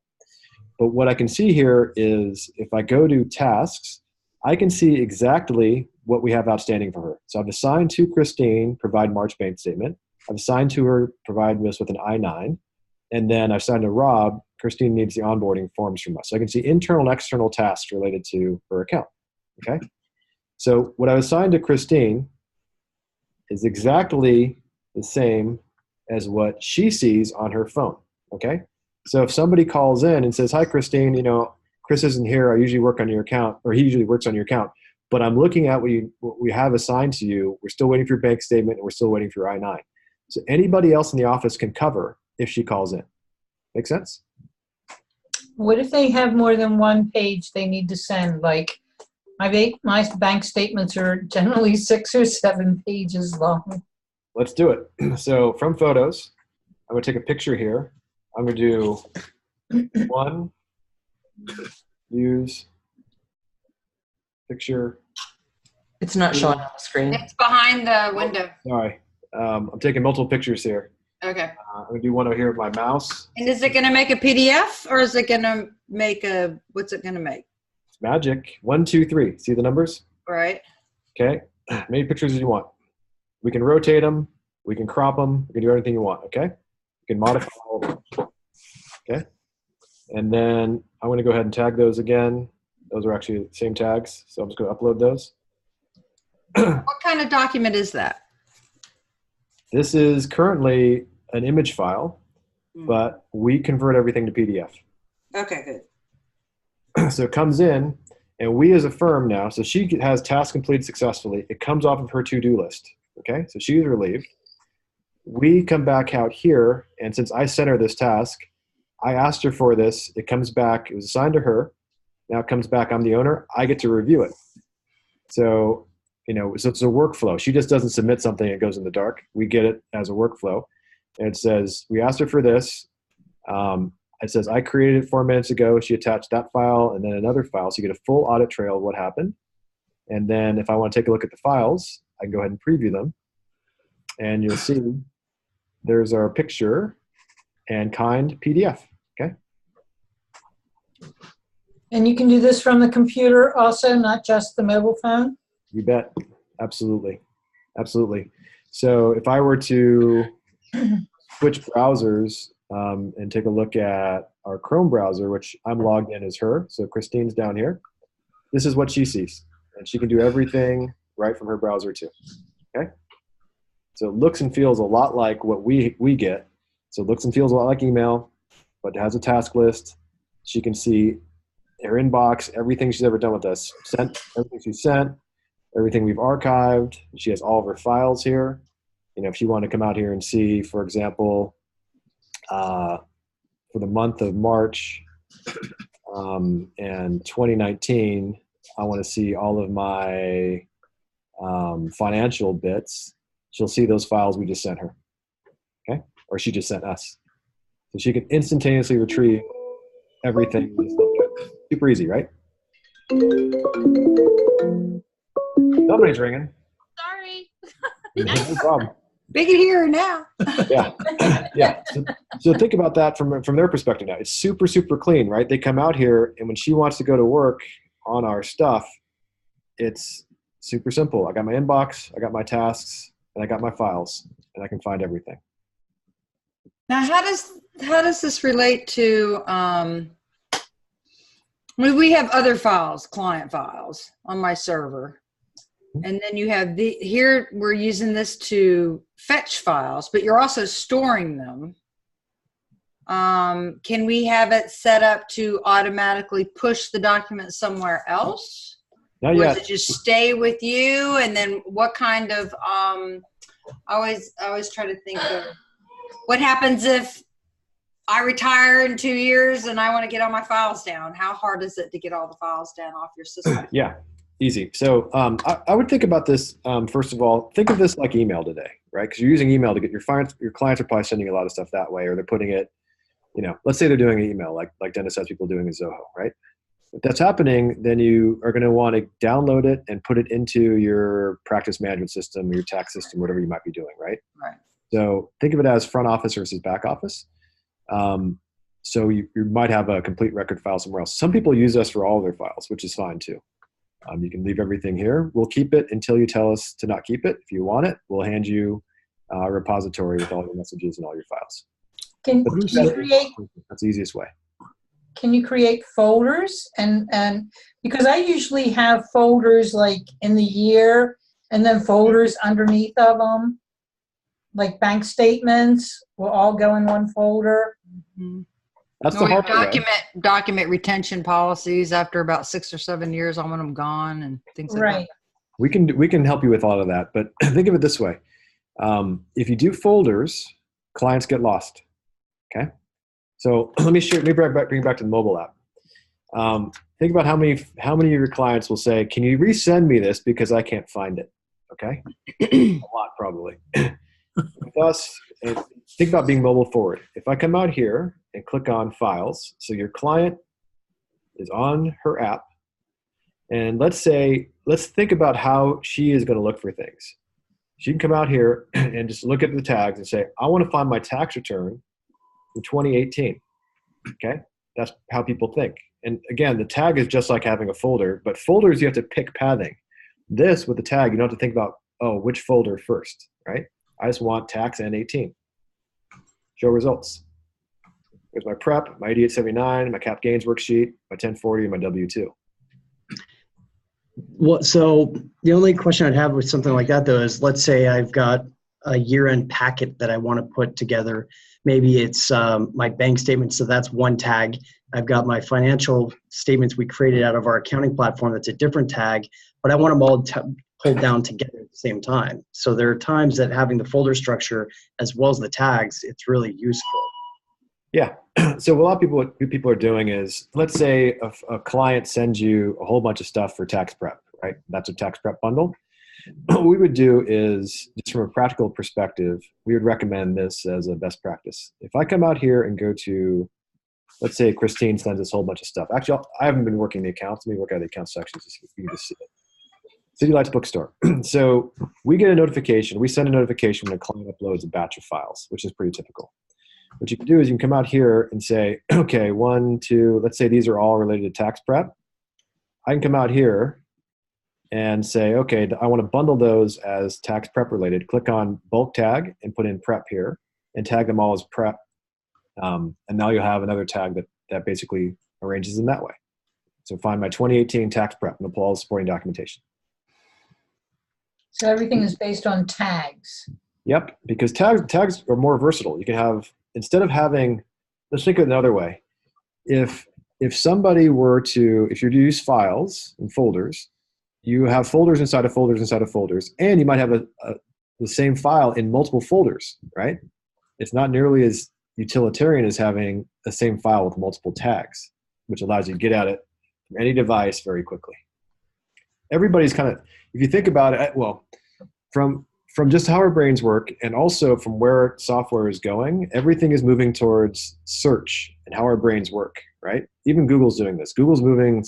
Speaker 4: But what I can see here is if I go to tasks, I can see exactly what we have outstanding for her. So I've assigned to Christine, provide March bank statement. I've assigned to her, provide this with an I-9. And then I've assigned to Rob, Christine needs the onboarding forms from us. So I can see internal and external tasks related to her account, okay? So what I assigned to Christine is exactly the same as what she sees on her phone. Okay. So if somebody calls in and says, "Hi, Christine, Chris isn't here. I usually work on your account," or he usually works on your account, but I'm looking at what we have assigned to you. We're still waiting for your bank statement, and we're still waiting for your I-9. So anybody else in the office can cover if she calls in. Make sense?
Speaker 1: What if they have more than one page they need to send? Like my bank statements are generally 6 or 7 pages long.
Speaker 4: Let's do it. So from photos, I'm going to take a picture here. I'm going to do one, use, picture.
Speaker 8: It's not showing on the screen.
Speaker 2: It's behind the window.
Speaker 4: Sorry. I'm taking multiple pictures here.
Speaker 2: Okay.
Speaker 4: I'm going to do one over here with my mouse.
Speaker 2: And is it going to make a PDF or is it going to make what's it going to make?
Speaker 4: It's magic. 1, 2, 3. See the numbers?
Speaker 2: Right.
Speaker 4: Okay. As many pictures as you want. We can rotate them. We can crop them. We can do anything you want. Okay. You can modify all of them. Okay. And then I'm going to go ahead and tag those again. Those are actually the same tags. So I'm just going to upload those.
Speaker 2: What kind of document is that?
Speaker 4: This is currently an image file, but we convert everything to PDF.
Speaker 2: Okay, good.
Speaker 4: So it comes in, and we as a firm now, so she has tasks completed successfully. It comes off of her to-do list. Okay, so she's relieved. We come back out here, and since I sent her this task, I asked her for this. It comes back. It was assigned to her. Now it comes back. I'm the owner. I get to review it. So, so it's a workflow. She just doesn't submit something and it goes in the dark. We get it as a workflow. And it says, we asked her for this. It says, I created it 4 minutes ago. She attached that file and then another file. So you get a full audit trail of what happened. And then if I want to take a look at the files, I can go ahead and preview them. And you'll see there's our picture and kind PDF. Okay.
Speaker 1: And you can do this from the computer also, not just the mobile phone?
Speaker 4: You bet. Absolutely. Absolutely. So if I were to switch browsers and take a look at our Chrome browser, which I'm logged in as her, so Christine's down here, this is what she sees. And she can do everything right from her browser too. Okay? So it looks and feels a lot like what we get. So it looks and feels a lot like email, but it has a task list. She can see her inbox, everything she's ever done with us, sent, everything she sent, everything we've archived. She has all of her files here. If you want to come out here and see, for example, for the month of March and 2019, I want to see all of my financial bits. She'll see those files we just sent her, okay? Or she just sent us. So she can instantaneously retrieve everything. Super easy, right? Somebody's ringing.
Speaker 7: Sorry.
Speaker 4: No problem.
Speaker 2: Big in here now.
Speaker 4: Yeah. Yeah. So think about that from their perspective now. It's super, super clean, right? They come out here, and when she wants to go to work on our stuff, it's super simple. I got my inbox, I got my tasks, and I got my files, and I can find everything.
Speaker 2: Now, how does this relate to? We have other files, client files, on my server, and then you have here. We're using this to fetch files, but you're also storing them. Can we have it set up to automatically push the document somewhere else?
Speaker 4: Not
Speaker 2: or
Speaker 4: yet.
Speaker 2: does it just stay with you? And then what kind of? I always try to think of what happens if I retire in 2 years and I want to get all my files down. How hard is it to get all the files down off your system?
Speaker 4: Yeah, easy. So I would think about this, first of all, think of this like email today, right? Because you're using email to get your clients are probably sending a lot of stuff that way, or they're putting it, let's say they're doing an email like Dennis has people doing in Zoho, right? If that's happening, then you are going to want to download it and put it into your practice management system, or your tax system, whatever you might be doing, right?
Speaker 2: Right.
Speaker 4: So think of it as front office versus back office. So you might have a complete record file somewhere else. Some people use us for all their files, which is fine too. You can leave everything here. We'll keep it until you tell us to not keep it. If you want it, we'll hand you a repository with all your messages and all your files.
Speaker 1: Can you create?
Speaker 4: That's the easiest way.
Speaker 1: Can you create folders? And because I usually have folders like in the year, and then folders underneath of them. like bank statements will all go in one folder.
Speaker 4: That's the
Speaker 2: Or
Speaker 4: hard way.
Speaker 2: document retention policies after about 6 or 7 years. I want them gone and things like
Speaker 1: Right.
Speaker 4: We can help you with all of that, but think of it this way. If you do folders, clients get lost. Okay. So let me bring it back to the mobile app. Think about how many of your clients will say, "Can you resend me this because I can't find it?" Okay. A lot probably. With us, think about being mobile forward. If I come out here and click on files, so your client is on her app, and let's think about how she is going to look for things. She can come out here and just look at the tags and say, I want to find my tax return from 2018. Okay? That's how people think. And again, the tag is just like having a folder, but folders, you have to pick pathing. This, with the tag, you don't have to think about, which folder first, right? I just want tax and 18. Show results. There's my prep, my 8879, my cap gains worksheet, my 1040, and my W-2.
Speaker 3: Well, so the only question I'd have with something like that, though, is let's say I've got a year-end packet that I want to put together. Maybe it's my bank statement, so that's one tag. I've got my financial statements we created out of our accounting platform, that's a different tag, but I want them all pulled down together at the same time. So there are times that having the folder structure as well as the tags, it's really useful.
Speaker 4: Yeah. So what a lot of people are doing is, let's say a client sends you a whole bunch of stuff for tax prep, right? That's a tax prep bundle. What we would do is, just from a practical perspective, we would recommend this as a best practice. If I come out here and go to, let's say Christine sends us a whole bunch of stuff. Actually, I haven't been working the accounts. Let me work out the account sections so you can just see it. City Lights Bookstore. So we get a notification. We send a notification when a client uploads a batch of files, which is pretty typical. What you can do is you can come out here and say, okay, 1, 2, let's say these are all related to tax prep. I can come out here and say, okay, I want to bundle those as tax prep related. Click on bulk tag and put in prep here and tag them all as prep. And now you'll have another tag that basically arranges them that way. So find my 2018 tax prep and pull all the supporting documentation.
Speaker 1: So everything is based on tags.
Speaker 4: Yep, because tags are more versatile. You can have, instead of having, let's think of it another way. If somebody were to, if you use files and folders, you have folders inside of folders inside of folders, and you might have the same file in multiple folders, right? It's not nearly as utilitarian as having the same file with multiple tags, which allows you to get at it from any device very quickly. Everybody's kind of, if you think about it, well, from just how our brains work and also from where software is going, everything is moving towards search and how our brains work, right? Even Google's doing this. Google's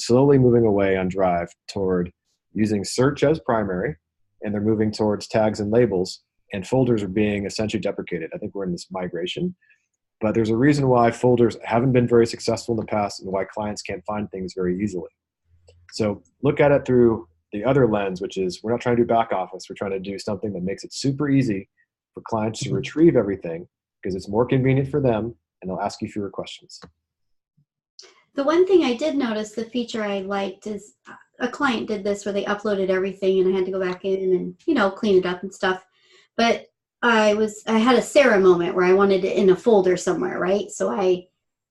Speaker 4: slowly moving away on Drive toward using search as primary, and they're moving towards tags and labels, and folders are being essentially deprecated. I think we're in this migration, but there's a reason why folders haven't been very successful in the past and why clients can't find things very easily. So look at it through the other lens, which is we're not trying to do back office. We're trying to do something that makes it super easy for clients to retrieve everything because it's more convenient for them and they'll ask you fewer questions.
Speaker 6: The one thing I did notice, the feature I liked, is a client did this where they uploaded everything and I had to go back in and, clean it up and stuff. But I had a Sarah moment where I wanted it in a folder somewhere, right? So I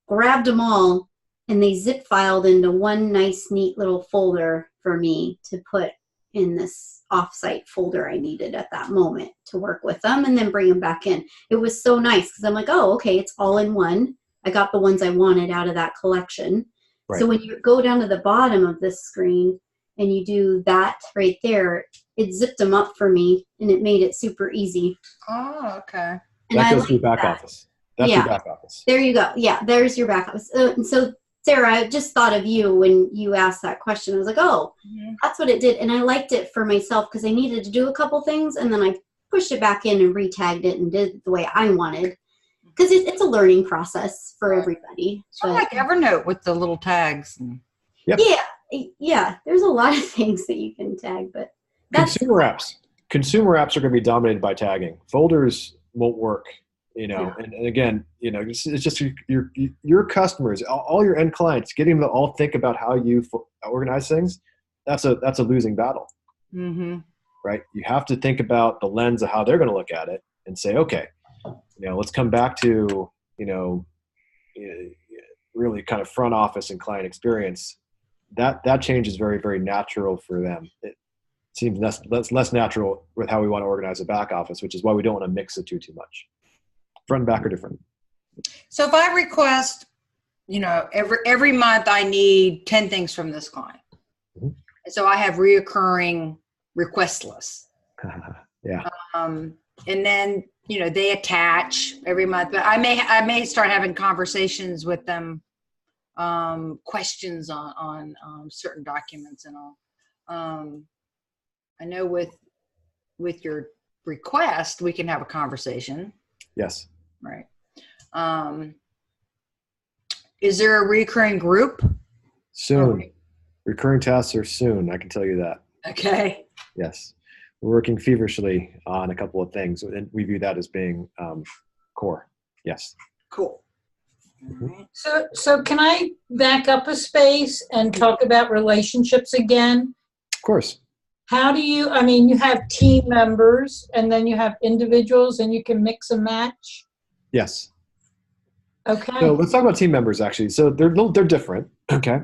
Speaker 6: grabbed them all and they zip filed into one nice, neat little folder for me to put in this offsite folder I needed at that moment to work with them and then bring them back in. It was so nice because I'm like, oh, okay, it's all in one. I got the ones I wanted out of that collection. Right. So when you go down to the bottom of this screen and you do that right there, it zipped them up for me and it made it super easy.
Speaker 2: Oh, okay.
Speaker 6: And
Speaker 4: that goes through back office. That's your back office.
Speaker 6: There you go. Yeah, there's your back office. So Sarah, I just thought of you when you asked that question. I was like, oh, that's what it did. And I liked it for myself because I needed to do a couple things. And then I pushed it back in and retagged it and did it the way I wanted. Because it's a learning process for everybody.
Speaker 2: Sort of like Evernote with the little tags.
Speaker 4: Yep.
Speaker 6: Yeah. There's a lot of things that you can tag, but that's
Speaker 4: Consumer apps are going to be dominated by tagging. Folders won't work. And again, it's just your customers, all your end clients, getting them to all think about how you organize things. That's a losing battle, right? You have to think about the lens of how they're going to look at it, and say, okay, let's come back to, really kind of front office and client experience, that change is very, very natural for them. It seems less natural with how we want to organize a back office, which is why we don't want to mix the two too much. Front and back are different.
Speaker 2: So if I request, every month I need 10 things from this client.
Speaker 4: Mm-hmm.
Speaker 2: And so I have reoccurring request lists.
Speaker 4: Yeah.
Speaker 2: And then, they attach every month, but I may start having conversations with them, questions on certain documents and all. I know with your request, we can have a conversation.
Speaker 4: Yes.
Speaker 2: Right. Is there a recurring group?
Speaker 4: Soon. Recurring tasks are soon. I can tell you that.
Speaker 2: Okay.
Speaker 4: Yes. We're working feverishly on a couple of things, and we view that as being core. Yes.
Speaker 2: Cool.
Speaker 4: Mm-hmm.
Speaker 2: All right.
Speaker 1: So can I back up a space and talk about relationships again?
Speaker 4: Of course.
Speaker 1: How do you have team members and then you have individuals and you can mix and match?
Speaker 4: Yes.
Speaker 1: Okay.
Speaker 4: So let's talk about team members, actually. So they're different. Okay.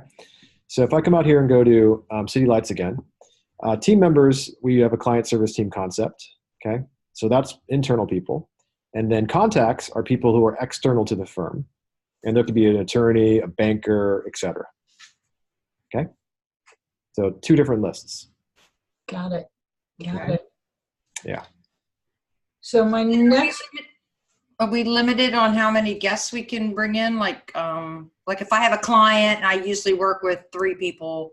Speaker 4: So if I come out here and go to City Lights again, team members, we have a client service team concept. Okay. So that's internal people. And then contacts are people who are external to the firm. And there could be an attorney, a banker, etc. Okay. So two different lists.
Speaker 1: Got it.
Speaker 4: Okay. Yeah.
Speaker 1: So my next,
Speaker 2: Are we limited on how many guests we can bring in? Like if I have a client, I usually work with 3 people.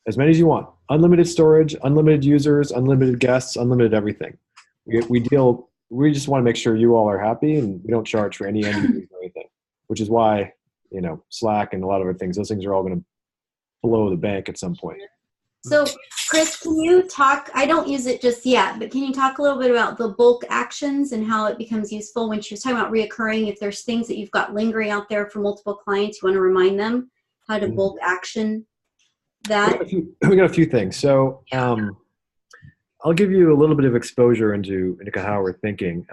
Speaker 4: As many as you want. Unlimited storage, unlimited users, unlimited guests, unlimited everything. We just want to make sure you all are happy, and we don't charge for any end users or anything, which is why, Slack and a lot of other things, those things are all going to blow the bank at some point.
Speaker 6: So, Chris, can you talk, I don't use it just yet, but can you talk a little bit about the bulk actions and how it becomes useful when she was talking about reoccurring? If there's things that you've got lingering out there for multiple clients, you want to remind them how to bulk action that?
Speaker 4: We got a few things. So I'll give you a little bit of exposure into how we're thinking.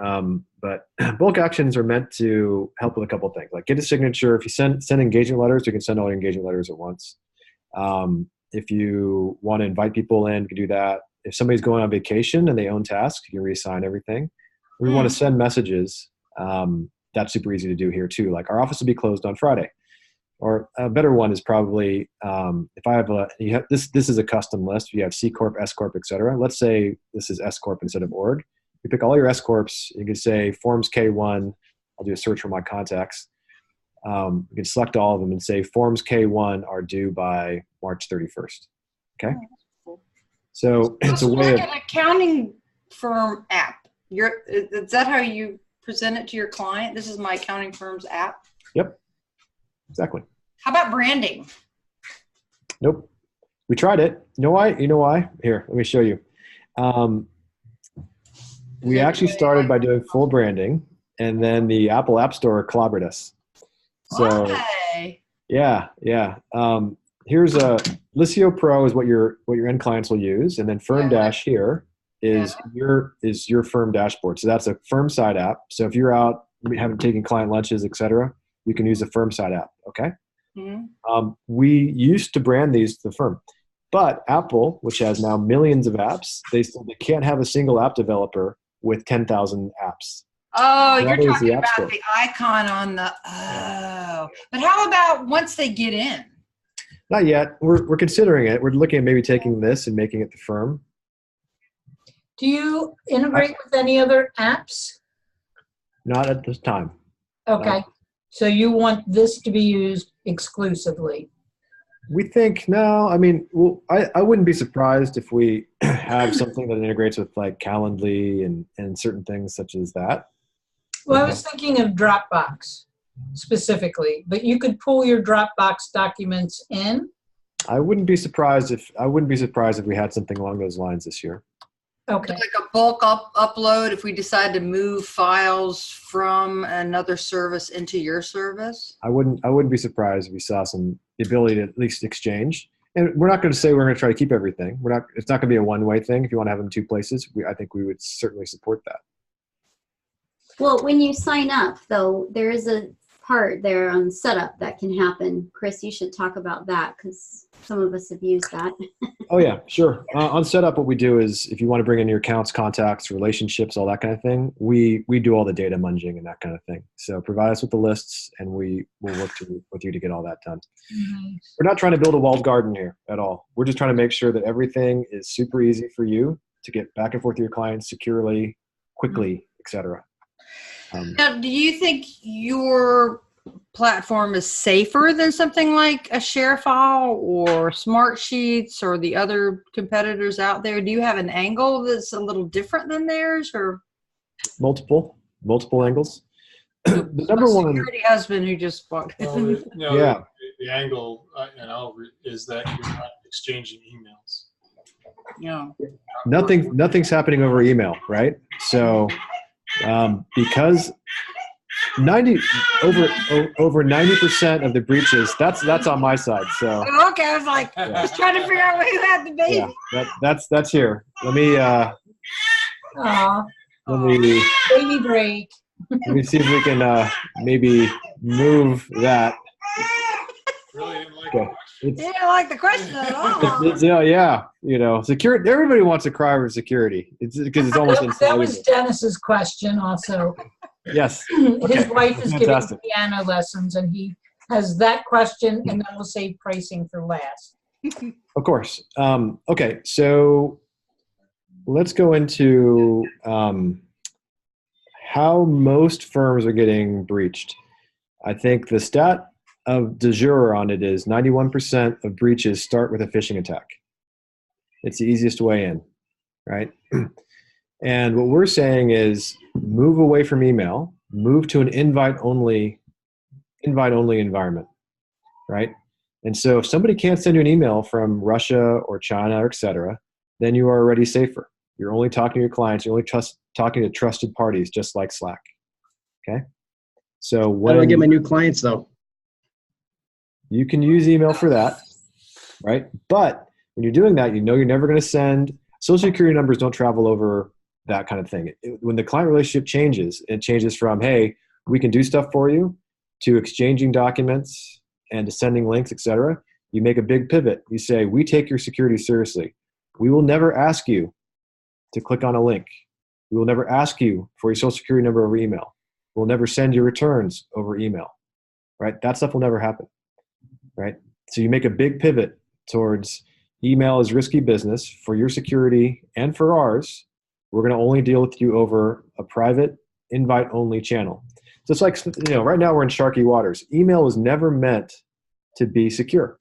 Speaker 4: But bulk actions are meant to help with a couple of things, like get a signature. If you send engagement letters, you can send all your engagement letters at once. If you want to invite people in, you can do that. If somebody's going on vacation and they own tasks, you can reassign everything. We want to send messages. That's super easy to do here too. Like our office will be closed on Friday. Or a better one is probably if I have this is a custom list. You have C Corp, S Corp, etc. Let's say this is S Corp instead of org. You pick all your S Corps. You can say Forms K1. I'll do a search for my contacts. You can select all of them and say Forms K1 are due by March 31st. Okay. So it's a way
Speaker 2: like an accounting firm app. Is that how you present it to your client? This is my accounting firm's app.
Speaker 4: Yep. Exactly.
Speaker 2: How about branding?
Speaker 4: Nope. We tried it. You know why? Here, let me show you. We actually started by doing full branding, and then the Apple App Store clobbered us. So
Speaker 2: Why?
Speaker 4: yeah. Here's a Liscio Pro is what your end clients will use, and then Firm Dash here is your firm dashboard. So that's a firm side app. So if you're out having taken client lunches, etc., you can use a firm side app. Okay. Mm-hmm. We used to brand these to the firm, but Apple, which has now millions of apps, they can't have a single app developer with 10,000 apps.
Speaker 2: Oh, you're talking about the icon on the, but how about once they get in?
Speaker 4: Not yet. We're considering it. We're looking at maybe taking this and making it the firm.
Speaker 1: Do you integrate with any other apps?
Speaker 4: Not at this time.
Speaker 1: Okay. So you want this to be used exclusively?
Speaker 4: We think, no, I mean, I wouldn't be surprised if we have something that integrates with like Calendly and certain things such as that.
Speaker 1: Well, I was thinking of Dropbox specifically, but you could pull your Dropbox documents in.
Speaker 4: I wouldn't be surprised if we had something along those lines this year.
Speaker 1: Okay.
Speaker 2: Like a bulk upload if we decide to move files from another service into your service?
Speaker 4: I wouldn't be surprised if we saw the ability to at least exchange. And we're not going to say we're going to try to keep everything. It's not going to be a one-way thing. If you want to have them 2 places, I think we would certainly support that.
Speaker 6: Well, when you sign up, though, there is a part there on setup that can happen. Chris, you should talk about that because some of us have used that.
Speaker 4: Oh yeah, sure. On setup, what we do is if you want to bring in your accounts, contacts, relationships, all that kind of thing, we do all the data munging and that kind of thing. So provide us with the lists, and we will work with you to get all that done.
Speaker 1: Nice.
Speaker 4: We're not trying to build a walled garden here at all. We're just trying to make sure that everything is super easy for you to get back and forth with your clients securely, quickly, etc.
Speaker 2: Now, do you think your platform is safer than something like a ShareFile or Smart Sheets or the other competitors out there? Do you have an angle that's a little different than theirs, or
Speaker 4: Multiple angles. The number
Speaker 2: my
Speaker 4: one,
Speaker 2: security husband who just walked
Speaker 9: Well,
Speaker 2: in?
Speaker 4: Yeah.
Speaker 9: the angle, is that you're not exchanging emails.
Speaker 2: Yeah.
Speaker 4: nothing's happening over email, right? So because over 90% of the breaches, that's on my side. So
Speaker 2: Oh, okay, I was like, I was trying to figure out who had the baby.
Speaker 4: yeah, that's here. Let me
Speaker 1: Aw, baby break.
Speaker 4: let me see if we can maybe move that.
Speaker 9: Really didn't like
Speaker 4: Okay.
Speaker 2: You didn't like the question at all.
Speaker 4: Yeah, security. Everybody wants to cry over security. It's because it's almost
Speaker 1: That was
Speaker 4: insoluble.
Speaker 1: Dennis's question also.
Speaker 4: Yes.
Speaker 1: His
Speaker 4: Okay.
Speaker 1: wife is giving
Speaker 4: Fantastic.
Speaker 1: piano lessons, and he has that question, and then we'll save pricing for last.
Speaker 4: Of course. Okay, so let's go into how most firms are getting breached. I think the stat of de jure on it is 91% of breaches start with a phishing attack. It's the easiest way in, right? And what we're saying is move away from email, move to an invite-only environment, right? And so if somebody can't send you an email from Russia or China, or et cetera, then you are already safer. You're only talking to your clients. You're only talking to trusted parties, just like Slack. Okay? So
Speaker 3: How do I get my new clients though?
Speaker 4: you can use email for that, right? But when you're doing that, you're never going to send social security numbers. Don't travel over that kind of thing. When the client relationship changes, it changes from, hey, we can do stuff for you, to exchanging documents and to sending links, etc. You make a big pivot. You say, we take your security seriously. We will never ask you to click on a link. We will never ask you for your social security number over email. We'll never send your returns over email, right? That stuff will never happen, right? So you make a big pivot towards email is risky business for your security and for ours. We're going to only deal with you over a private invite-only channel. So it's like, right now we're in sharky waters. Email was never meant to be secure.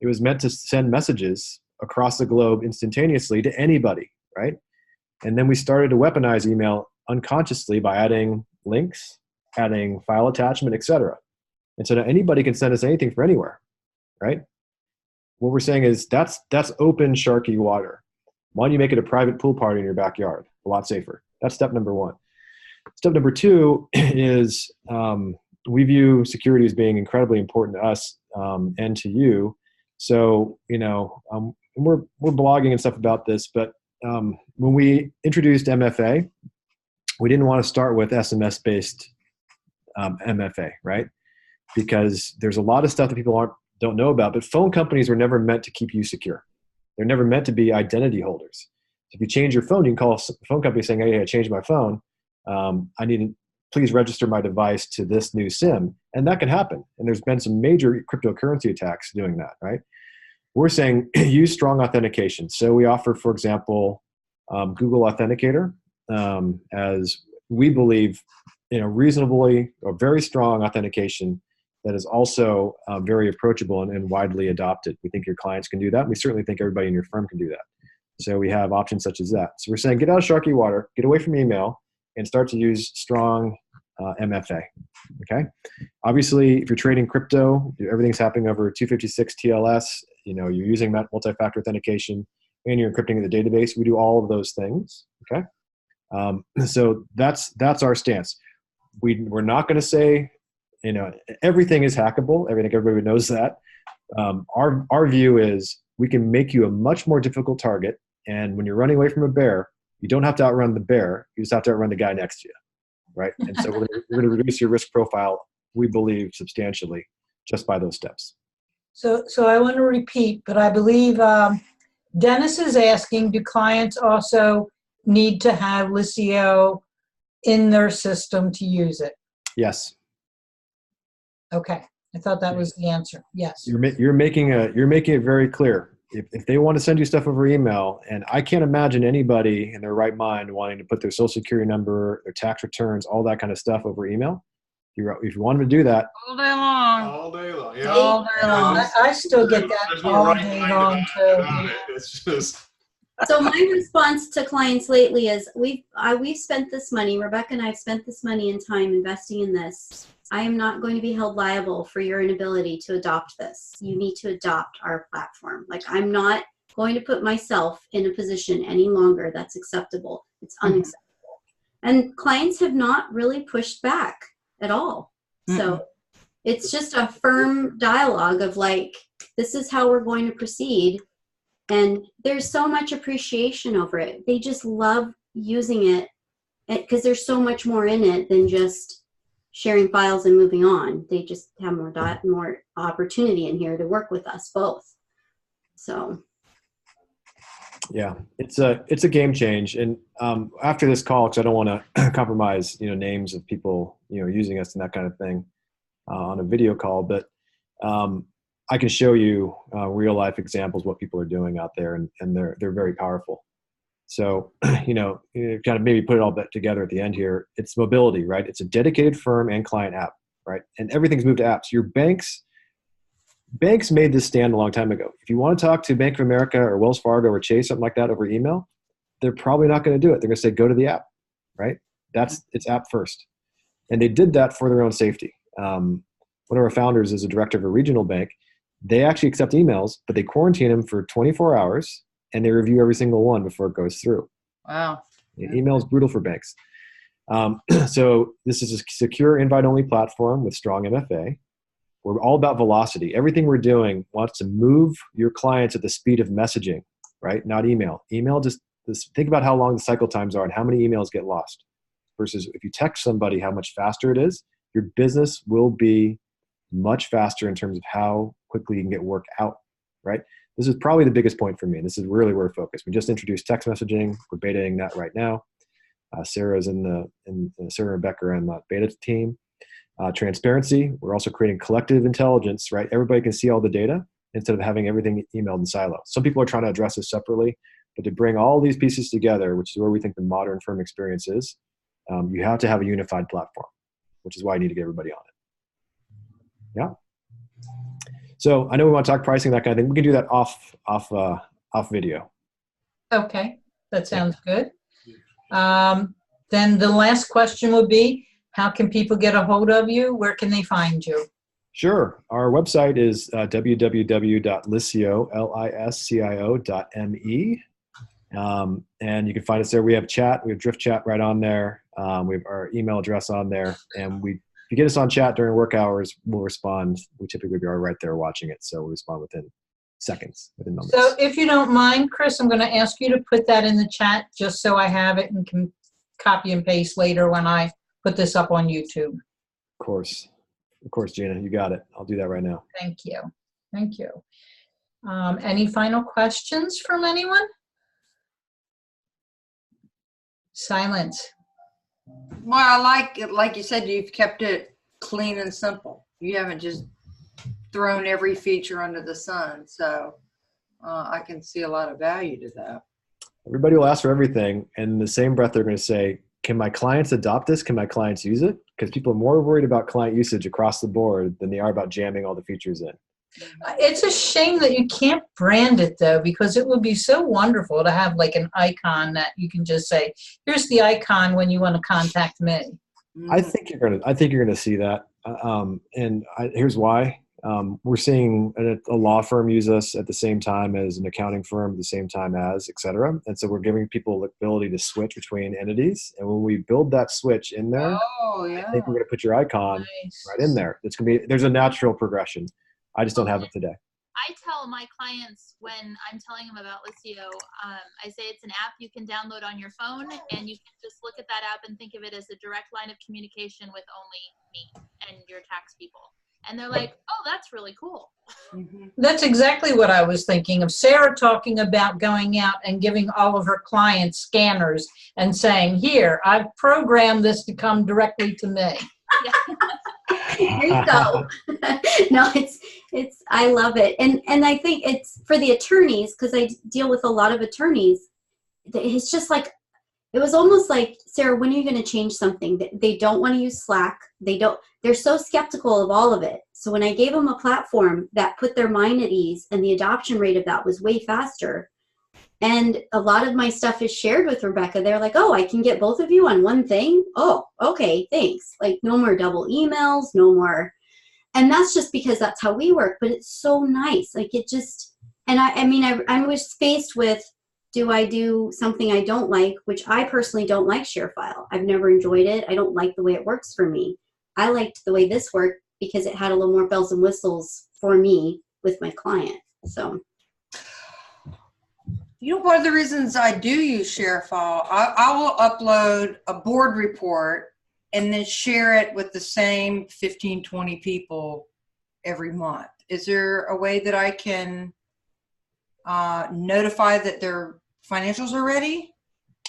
Speaker 4: It was meant to send messages across the globe instantaneously to anybody, right? And then we started to weaponize email unconsciously by adding links, adding file attachment, etc. And so now anybody can send us anything from anywhere, right? What we're saying is that's open sharky water. Why don't you make it a private pool party in your backyard? A lot safer. That's step number one. Step number two is we view security as being incredibly important to us and to you. So, we're blogging and stuff about this, but when we introduced MFA, we didn't want to start with SMS-based MFA, right? Because there's a lot of stuff that people don't know about, but phone companies were never meant to keep you secure. They're never meant to be identity holders. So if you change your phone, you can call a phone company saying, hey, I changed my phone. I need to please register my device to this new SIM. And that can happen. And there's been some major cryptocurrency attacks doing that, right? We're saying use strong authentication. So we offer, for example, Google Authenticator as we believe reasonably or very strong authentication that is also very approachable and widely adopted. We think your clients can do that. We certainly think everybody in your firm can do that. So we have options such as that. So we're saying get out of sharky water, get away from email, and start to use strong MFA, okay? Obviously, if you're trading crypto, everything's happening over 256 TLS, you're using multi-factor authentication, and you're encrypting the database. We do all of those things, okay? So that's our stance. We're not going to say, everything is hackable. I think everybody knows that. Our view is we can make you a much more difficult target, and when you're running away from a bear, you don't have to outrun the bear. You just have to outrun the guy next to you. right? And so we're going to reduce your risk profile, we believe, substantially just by those steps.
Speaker 1: So I want to repeat, but I believe Dennis is asking, do clients also need to have Liscio in their system to use it?
Speaker 4: Yes.
Speaker 1: Okay. I thought that was the answer. Yes.
Speaker 4: You're making it very clear. If they want to send you stuff over email, and I can't imagine anybody in their right mind wanting to put their social security number, their tax returns, all that kind of stuff over email. If you want them to do that,
Speaker 2: All day long.
Speaker 9: All day long. Yeah.
Speaker 2: All day long.
Speaker 1: I still get that
Speaker 9: There's no
Speaker 1: all
Speaker 9: right
Speaker 1: day
Speaker 9: mind
Speaker 1: long
Speaker 9: about
Speaker 1: too.
Speaker 9: it. It's just.
Speaker 6: So my response to clients lately is we've spent this money, Rebecca and I have spent this money and time investing in this. I am not going to be held liable for your inability to adopt this. You need to adopt our platform. Like, I'm not going to put myself in a position any longer that's acceptable. It's unacceptable. And clients have not really pushed back at all. So it's just a firm dialogue of like, this is how we're going to proceed. And there's so much appreciation over it. They just love using it because there's so much more in it than just sharing files and moving on. They just have more opportunity in here to work with us both. So.
Speaker 4: Yeah, it's a game change. And after this call, because I don't want to compromise, names of people, using us and that kind of thing on a video call, but I can show you real life examples of what people are doing out there, and they're very powerful. So, kind of maybe put it all together at the end here. It's mobility, right? It's a dedicated firm and client app, right? And everything's moved to apps. Your banks made this stand a long time ago. If you want to talk to Bank of America or Wells Fargo or Chase, something like that over email, they're probably not going to do it. They're going to say, go to the app, right? It's app first. And they did that for their own safety. One of our founders is a director of a regional bank. They actually accept emails, but they quarantine them for 24 hours and they review every single one before it goes through.
Speaker 2: Wow.
Speaker 4: Email is brutal for banks. So this is a secure invite-only platform with strong MFA. We're all about velocity. Everything we're doing wants to move your clients at the speed of messaging, right? Not email. Email just think about how long the cycle times are and how many emails get lost. Versus if you text somebody how much faster it is, your business will be much faster in terms of how quickly you can get work out, right? This is probably the biggest point for me. This is really where we're focused. We just introduced text messaging. We're betaing that right now. Sarah's Sarah and Rebecca are on the beta team. Transparency. We're also creating collective intelligence, right? Everybody can see all the data instead of having everything emailed in silos. Some people are trying to address this separately, but to bring all these pieces together, which is where we think the modern firm experience is, you have to have a unified platform, which is why you need to get everybody on it. Yeah. So I know we want to talk pricing, that kind of thing. We can do that off video.
Speaker 1: Okay, that sounds good. Then the last question would be, how can people get a hold of you? Where can they find you?
Speaker 4: Sure. Our website is www.liscio.me. And you can find us there. We have chat. We have Drift Chat right on there. We have our email address on there. And if you get us on chat during work hours, we'll respond. We typically are right there watching it. So we'll respond within seconds, within moments.
Speaker 1: So if you don't mind, Chris, I'm going to ask you to put that in the chat just so I have it and can copy and paste later when I put this up on YouTube.
Speaker 4: Of course, Gina, you got it. I'll do that right now.
Speaker 1: Thank you. Thank you. Any final questions from anyone? Silence.
Speaker 2: Well, like you said, you've kept it clean and simple. You haven't just thrown every feature under the sun. So I can see a lot of value to that.
Speaker 4: Everybody will ask for everything. And in the same breath, they're going to say, can my clients adopt this? Can my clients use it? Because people are more worried about client usage across the board than they are about jamming all the features in.
Speaker 1: It's a shame that you can't brand it though, because it would be so wonderful to have like an icon that you can just say, here's the icon when you want to contact me.
Speaker 4: I think you're gonna see that. Here's why. We're seeing a law firm use us at the same time as an accounting firm, at the same time as, et cetera. And so we're giving people the ability to switch between entities. And when we build that switch in there, I think we're going to put your icon right in there. There's a natural progression. I just don't have it today.
Speaker 7: I tell my clients when I'm telling them about Liscio, I say it's an app you can download on your phone, and you can just look at that app and think of it as a direct line of communication with only me and your tax people. And they're like, oh, that's really cool.
Speaker 1: That's exactly what I was thinking of. Sarah talking about going out and giving all of her clients scanners and saying, here, I've programmed this to come directly to me.
Speaker 6: There you go. No, it's I love it. And I think it's for the attorneys, because I deal with a lot of attorneys. It's just like, it was almost like, Sarah, when are you going to change something? They don't want to use Slack. They're so skeptical of all of it. So when I gave them a platform that put their mind at ease, and the adoption rate of that was way faster, and a lot of my stuff is shared with Rebecca, they're like, oh, I can get both of you on one thing? Oh, okay, thanks. Like, no more double emails, no more. And that's just because that's how we work, but it's so nice. Like, it just, and I was faced with, do I do something I don't like, which I personally don't like ShareFile. I've never enjoyed it. I don't like the way it works for me. I liked the way this worked because it had a little more bells and whistles for me with my client. So,
Speaker 2: You know, one of the reasons I do use ShareFile, I will upload a board report and then share it with the same 15, 20 people every month. Is there a way that I can notify that their financials are ready?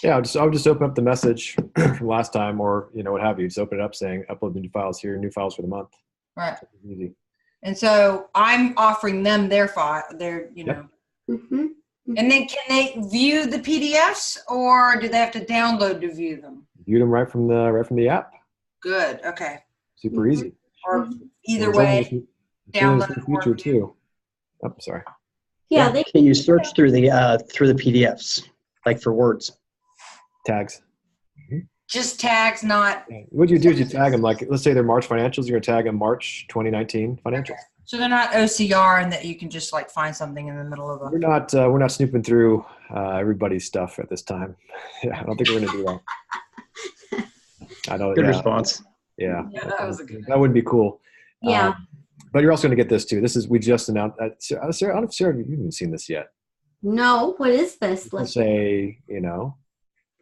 Speaker 4: Yeah, I'll just open up the message from last time, or what have you. Just open it up saying upload the new files here, new files for the month.
Speaker 2: Right.
Speaker 4: Easy.
Speaker 2: And so I'm offering them their file,
Speaker 4: Yep.
Speaker 6: mm-hmm.
Speaker 2: And then can they view the PDFs, or do they have to download to view them?
Speaker 4: View them right from the app.
Speaker 2: Good. Okay.
Speaker 4: Super easy.
Speaker 2: Or either
Speaker 4: It's only
Speaker 2: way,
Speaker 4: this- it's
Speaker 2: download
Speaker 4: only this feature
Speaker 2: or-
Speaker 4: too. Oh, sorry.
Speaker 6: Yeah, they
Speaker 3: Can you search through the PDFs, like for words?
Speaker 4: Tags.
Speaker 2: just tags, not.
Speaker 4: What you do is you tag them. Like, let's say they're March financials. You're gonna tag them March 2019 financials.
Speaker 2: So they're not OCR, and that you can just like find something in the middle of
Speaker 4: We're not snooping through everybody's stuff at this time. Yeah, I don't think we're gonna do that. I don't.
Speaker 3: Good
Speaker 4: Yeah,
Speaker 3: response.
Speaker 4: yeah,
Speaker 2: Yeah, that was a good.
Speaker 4: that would be cool.
Speaker 6: Yeah.
Speaker 4: But you're also going to get this too. We just announced. Sarah, I don't know if Sarah, you've even seen this yet.
Speaker 6: No, what is this?
Speaker 4: Let's say,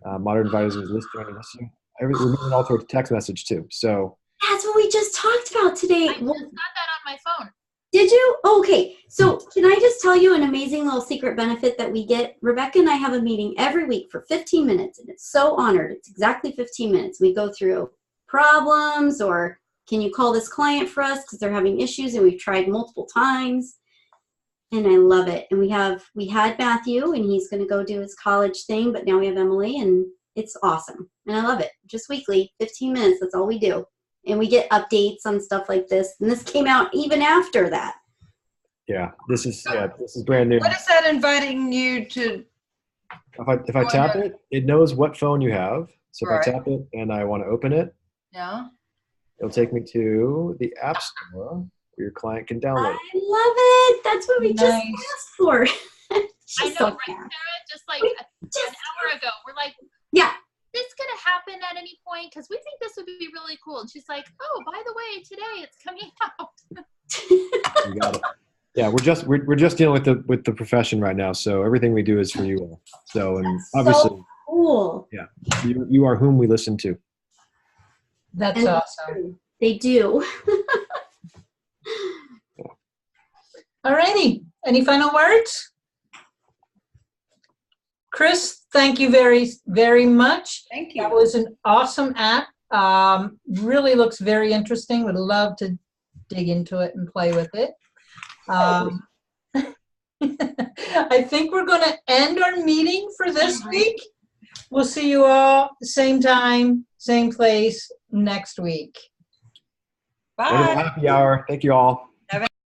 Speaker 4: Modern Advisors list joining us. We're moving all towards text message too. So
Speaker 6: That's what we just talked about today.
Speaker 7: I just got that on my phone.
Speaker 6: Did you? Okay. So can I just tell you an amazing little secret benefit that we get? Rebecca and I have a meeting every week for 15 minutes, and it's so honored. It's exactly 15 minutes. We go through problems, or can you call this client for us because they're having issues, and we've tried multiple times. And I love it. And we had Matthew, and he's going to go do his college thing, but now we have Emily, and it's awesome. And I love it. Just weekly, 15 minutes. That's all we do. And we get updates on stuff like this. And this came out even after that.
Speaker 4: yeah, this is brand new.
Speaker 2: What is that inviting you to?
Speaker 4: If I tap it, it knows what phone you have. So if
Speaker 2: Right.
Speaker 4: I tap it and I want to open it,
Speaker 2: Yeah.
Speaker 4: it'll take me to the App Store where your client can download.
Speaker 6: I love it. That's what we just
Speaker 1: Nice.
Speaker 6: asked for.
Speaker 7: I
Speaker 6: She's
Speaker 7: know,
Speaker 6: so
Speaker 7: right,
Speaker 6: fast.
Speaker 7: Sarah? Just like
Speaker 6: We
Speaker 7: an
Speaker 6: just-
Speaker 7: hour ago, we're like,
Speaker 6: Yeah.
Speaker 7: this gonna happen at any point? Because we think this would be really cool. And she's like, oh, by the way, today it's coming out.
Speaker 4: You got it. Yeah, we're just dealing with the profession right now. So everything we do is for you all. So, and
Speaker 6: That's
Speaker 4: obviously,
Speaker 6: so cool.
Speaker 4: you are whom we listen to.
Speaker 1: That's
Speaker 6: And
Speaker 1: awesome.
Speaker 6: They do.
Speaker 1: All righty. Any final words? Chris, thank you very, very much.
Speaker 2: Thank
Speaker 1: That
Speaker 2: you.
Speaker 1: was an awesome app. Really looks very interesting. Would love to dig into it and play with it. I think we're going to end our meeting for this week. We'll see you all same time, same place next week.
Speaker 2: Bye.
Speaker 4: Wonderful happy hour. Thank you all.